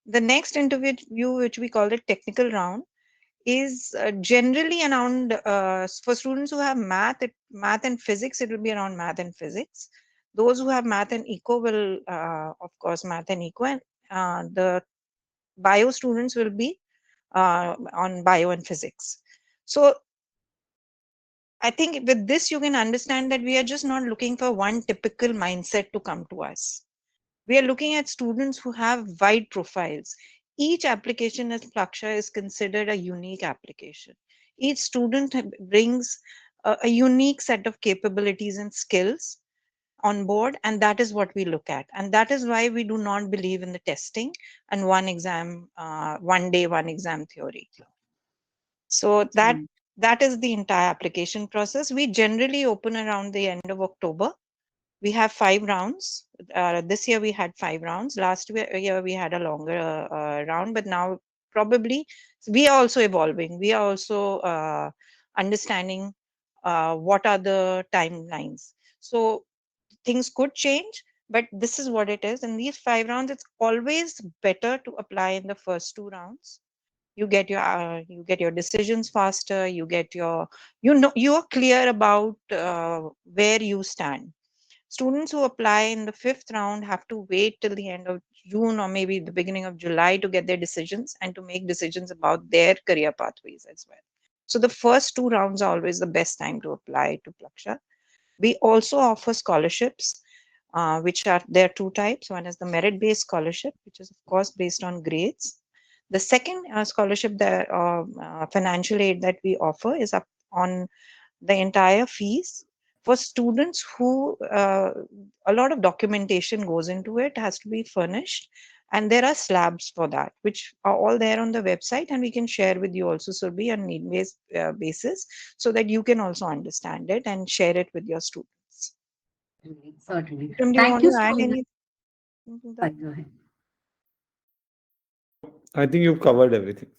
The next interview, which we call the technical round, is generally around for students who have math and physics. It will be around math and physics. Those who have math and eco will, of course, math and eco, and the bio students will be on bio and physics. So I think with this, you can understand that we are just not looking for one typical mindset to come to us. We are looking at students who have wide profiles. Each application as Plaksha is considered a unique application. Each student brings a unique set of capabilities and skills on board, and that is what we look at. And that is why we do not believe in the testing and one exam, one day, one exam theory. So that is the entire application process. We generally open around the end of October. We have 5 rounds. This year we had 5 rounds. Last year we had a longer round, but now probably we are also evolving. We are also understanding what are the timelines. So things could change, but this is what it is. In these 5 rounds, it's always better to apply in the first 2 rounds. You get your decisions faster. You get your you are clear about where you stand. Students who apply in the 5th round have to wait till the end of June or maybe the beginning of July to get their decisions and to make decisions about their career pathways as well. So the first 2 rounds are always the best time to apply to Plaksha. We also offer scholarships, which are there are 2 types. One is the merit-based scholarship, which is of course based on grades. The second scholarship, the financial aid that we offer, is up on the entire fees for students who a lot of documentation goes into it, has to be furnished, and there are slabs for that which are all there on the website, and we can share with you also, Surbi, on need-based basis, so that you can also understand it and share it with your students. Certainly. Vikram, do you Thank want you to add so much. anything to that? Go ahead. I think you've covered everything.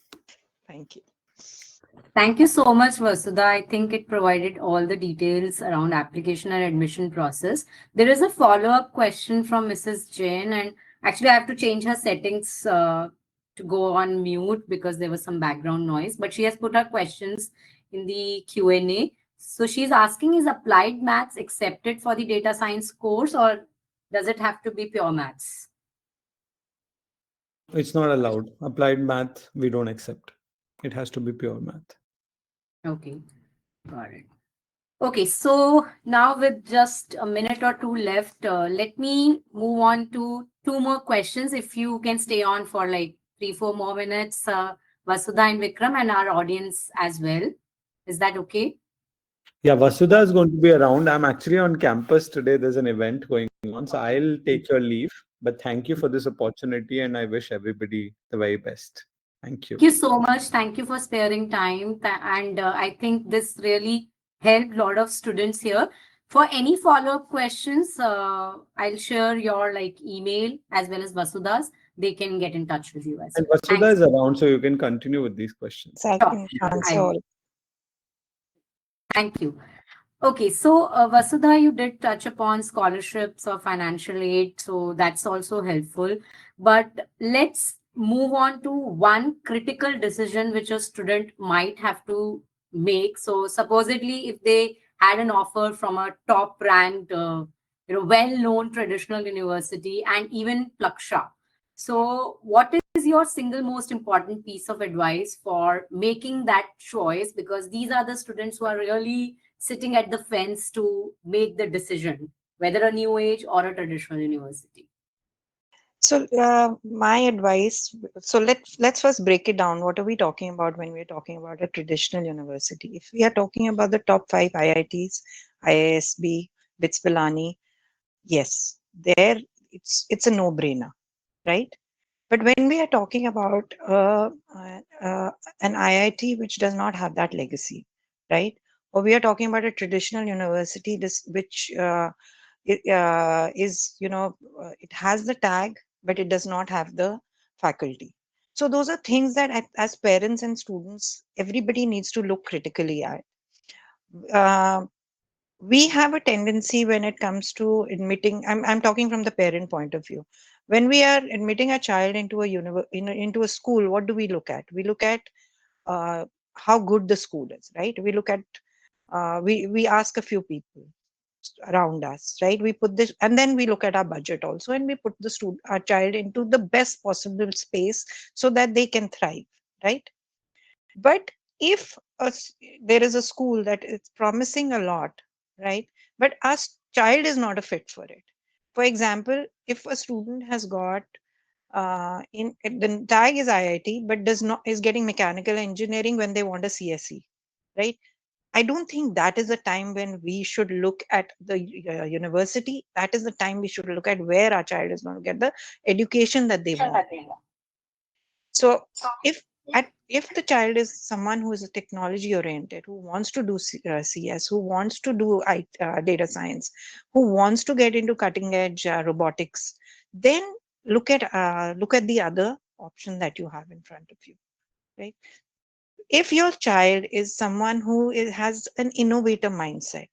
Thank you. Thank you so much, Vasudha. I think it provided all the details around application and admission process. There is a follow-up question from Mrs. Jain, and actually I have to change her settings to go on mute because there was some background noise, but she has put her questions in the Q&A. So she's asking, is applied maths accepted for the data science course, or does it have to be pure maths? It's not allowed. Applied math, we don't accept. It has to be pure math. Okay, got it. Okay, so now with just a minute or two left, let me move on to 2 more questions. If you can stay on for like 3-4 more minutes, Vasudha and Vikram and our audience as well. Is that okay? Yeah, Vasudha is going to be around. I'm actually on campus today. There's an event going on. So I'll take your leave. But thank you for this opportunity, and I wish everybody the very best. Thank you. Thank you so much. Thank you for sparing time. And I think this really helped a lot of students here. For any follow-up questions, I'll share your like email as well as Vasudha's. They can get in touch with you as And well. Vasudha Thanks. is around, so you can continue with these questions. So I Sure, can sure. answer I will. all. Thank you. Okay, so Vasudha, you did touch upon scholarships or financial aid, so that's also helpful. But let's move on to one critical decision which a student might have to make. So supposedly, if they had an offer from a top-ranked, well-known traditional university and even Plaksha, so what is your single most important piece of advice for making that choice? Because these are the students who are really sitting at the fence to make the decision, whether a new age or a traditional university? So, my advice. So let's first break it down. What are we talking about when we're talking about a traditional university? If we are talking about the top five IITs, IISB, BITS Pilani, yes, there it's a no-brainer, right? But when we are talking about an IIT which does not have that legacy, right? Or we are talking about a traditional university which is, it has the tag, but it does not have the faculty. So those are things that as parents and students, everybody needs to look critically at. Uh, we have a tendency when it comes to admitting, I'm talking from the parent point of view, when we are admitting a child into into a school, what do we look at? We look at uh, how good the school is, right? We look at we ask a few people around us, right? We put this, and then we look at our budget also, and we put our child into the best possible space so that they can thrive, right? But if there is a school that is promising a lot, right, but our child is not a fit for it. For example, if a student has got the tag is IIT, but does not is getting mechanical engineering when they want a CSE, right? I don't think that is the time when we should look at the university. That is the time we should look at where our child is going to get the education that they want. So if if the child is someone who is technology oriented, who wants to do CS, who wants to do data science, who wants to get into cutting edge robotics, then look at the other option that you have in front of you, right? If your child is someone who has an innovator mindset,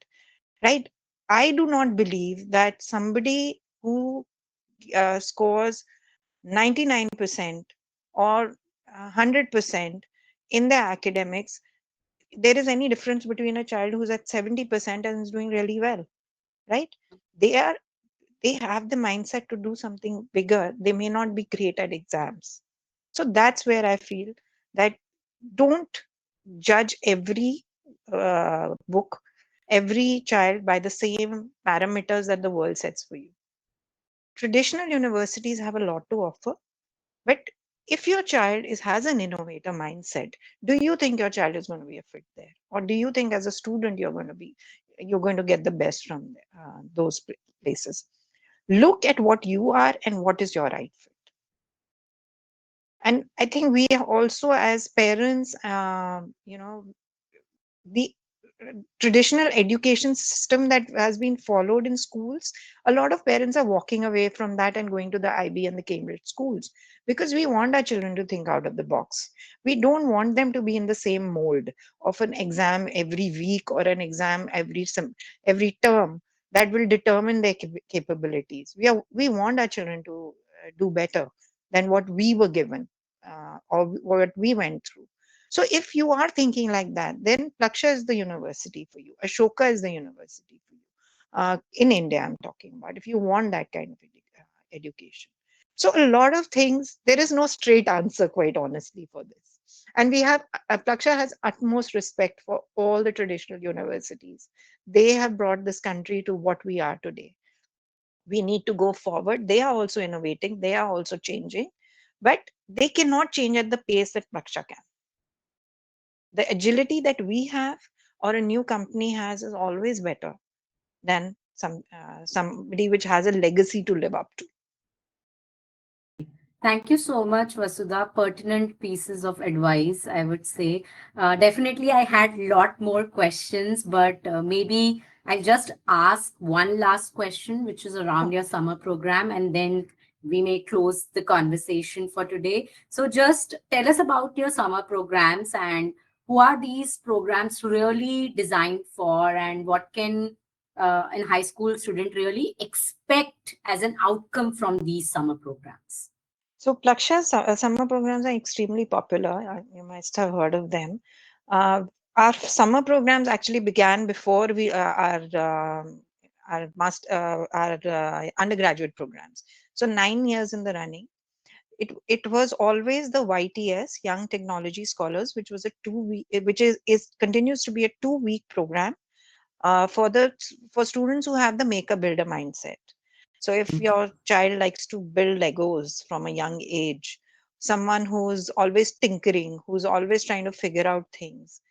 right? I do not believe that somebody who scores 99% or 100% in their academics, there is any difference between a child who's at 70% and is doing really well, right? They are they have the mindset to do something bigger. They may not be great at exams. So that's where I feel that don't judge every book, every child by the same parameters that the world sets for you. Traditional universities have a lot to offer, but if your child has an innovator mindset, do you think your child is going to be a fit there, or do you think as a student you're going to get the best from those places? Look at what you are and what is your right fit. And I think we also as parents, the traditional education system that has been followed in schools, a lot of parents are walking away from that and going to the IB and the Cambridge schools because we want our children to think out of the box. We don't want them to be in the same mold of an exam every week or an exam every term that will determine their capabilities. We want our children to do better than what we were given or what we went through. So if you are thinking like that, then Plaksha is the university for you. Ashoka is the university for you. In India, I'm talking about, if you want that kind of education. So a lot of things, there is no straight answer, quite honestly, for this. And Plaksha has utmost respect for all the traditional universities. They have brought this country to what we are today. We need to go forward. They are also innovating. They are also changing, but they cannot change at the pace that Plaksha can. The agility that we have or a new company has is always better than somebody which has a legacy to live up to. Thank you so much, Vasudha. Pertinent pieces of advice, I would say. Definitely, I had a lot more questions, but maybe I'll just ask one last question, which is around your summer program, and then we may close the conversation for today. So, just tell us about your summer programs and who are these programs really designed for, and what can an high school student really expect as an outcome from these summer programs? So Plaksha's summer programs are extremely popular. You must have heard of them. Uh, our summer programs actually began before our undergraduate programs. So 9 years in the running. It was always the YTS, Young Technology Scholars, which was a 2 week, which is continues to be a 2 week program for students who have the maker builder mindset. So if your child likes to build Legos from a young age, someone who's always tinkering, who's always trying to figure out things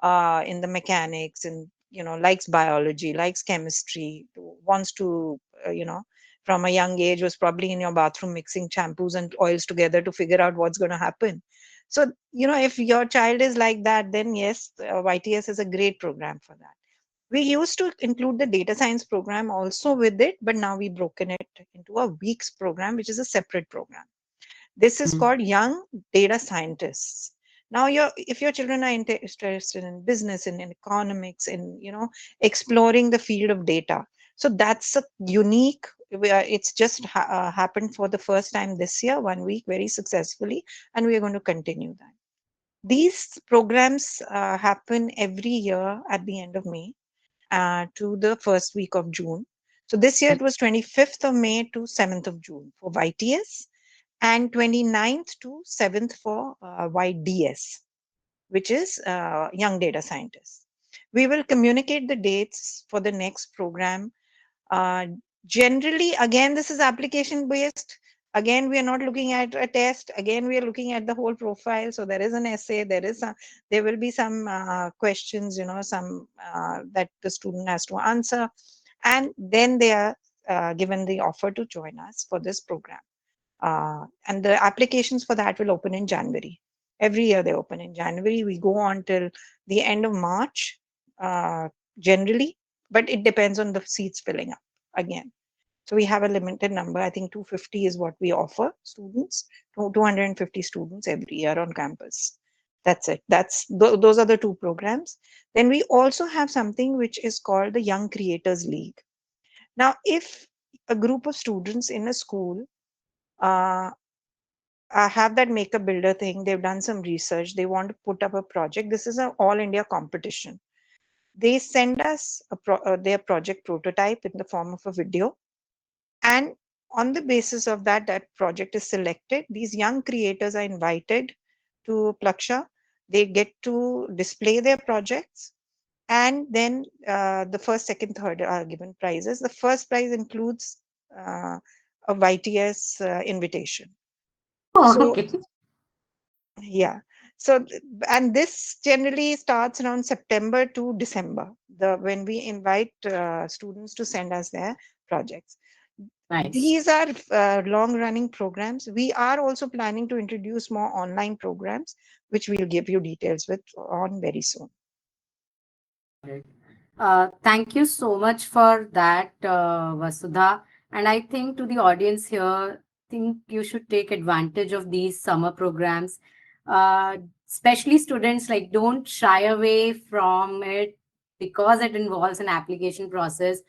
in the mechanics, and likes biology, likes chemistry, wants to from a young age, was probably in your bathroom mixing shampoos and oils together to figure out what's going to happen. So if your child is like that, then yes, YTS is a great program for that. We used to include the data science program also with it, but now we've broken it into a weeks program, which is a separate program. This is called Young Data Scientists. Now, if your children are interested in business and in economics and exploring the field of data, so that's a unique. It's just happened for the first time this year, 1 week, very successfully, and we are going to continue that. These programs happen every year at the end of May to the first week of June. So this year it was 25th of May to 7th of June for YTS, and 29th to 7th for YDS, which is Young Data Scientists. We will communicate the dates for the next program. Uh, Generally, again, this is application based. Again, we are not looking at a test. Again, we are looking at the whole profile. So there is an essay. There will be some questions, some that the student has to answer, and then they are given the offer to join us for this program. And the applications for that will open in January. Every year they open in January. We go on till the end of March, generally, but it depends on the seats filling up again. So we have a limited number. I think 250 is what we offer students, 250 students every year on campus. That's it. Those are the two programs. Then we also have something which is called the Young Creators League. Now, if a group of students in a school uh, have that maker builder thing, they've done some research, they want to put up a project. This is an all India competition. They send us their project prototype in the form of a video, and on the basis of that project is selected. These young creators are invited to Plaksha. They get to display their projects, and then the first, second, third are given prizes. The first prize includes a YTS invitation. Oh, So okay. yeah. So, and this generally starts around September to December, when we invite students to send us their projects. Nice. These are long-running programs. We are also planning to introduce more online programs, which we'll give you details on very soon. Got it. Thank you so much for that, Vasudha. And I think to the audience here, think you should take advantage of these summer programs. Especially students, like, don't shy away from it because it involves an application process.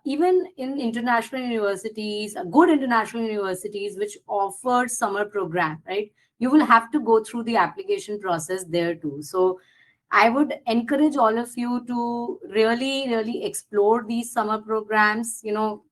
Even in international universities, good international universities which offer summer program, right? You will have to go through the application process there too. So I would encourage all of you to really, really explore these summer programs.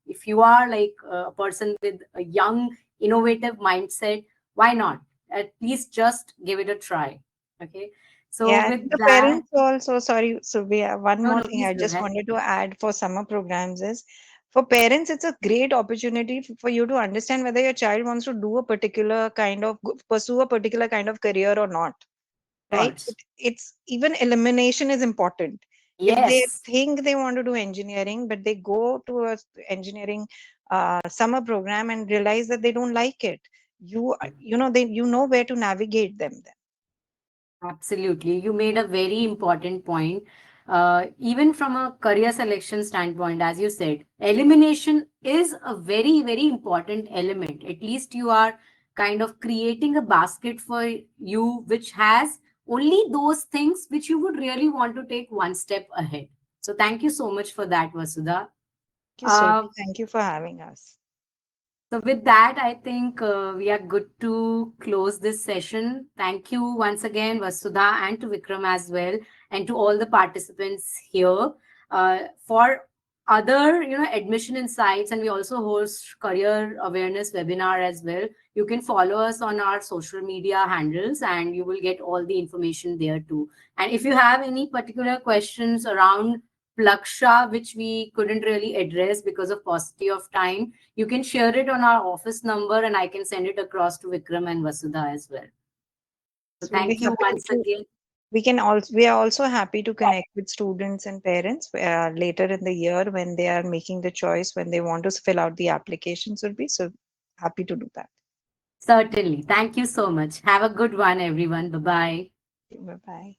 If you are like a person with a young, innovative mindset, why not? At least just give it a try. Okay. So Yeah, with the that, parents also, sorry, Sylvia, one no, more no, thing please I go just ahead. wanted to add for summer programs is, for parents, it's a great opportunity for you to understand whether your child wants to do a particular kind of, pursue a particular kind of career or not, Of right? course. It's even elimination is important. If they Yes. think they want to do engineering, but they go to a engineering summer program and realize that they don't like it, you know where to navigate them then. Absolutely. You made a very important point. Even from a career selection standpoint, as you said, elimination is a very, very important element. At least you are kind of creating a basket for you, which has only those things which you would really want to take one step ahead. So, thank you so much for that, Vasudha. Thank you, Sylvia. Uh, Thank you for having us. so, with that, I think we are good to close this session. Thank you once again, Vasudha, and to Vikram as well, and to all the participants here for other, admission insights. And we also host career awareness webinar as well. You can follow us on our social media handles, and you will get all the information there too. And if you have any particular questions around Plaksha, which we couldn't really address because of paucity of time, you can share it on our office number and I can send it across to Vikram and Vasudha as well. So So we'll be thank you happy once to. again. We are also happy to connect with students and parents later in the year when they are making the choice, when they want to fill out the applications will be. So happy to do that. Certainly. Thank you so much. Have a good one, everyone. Bye bye. Bye bye.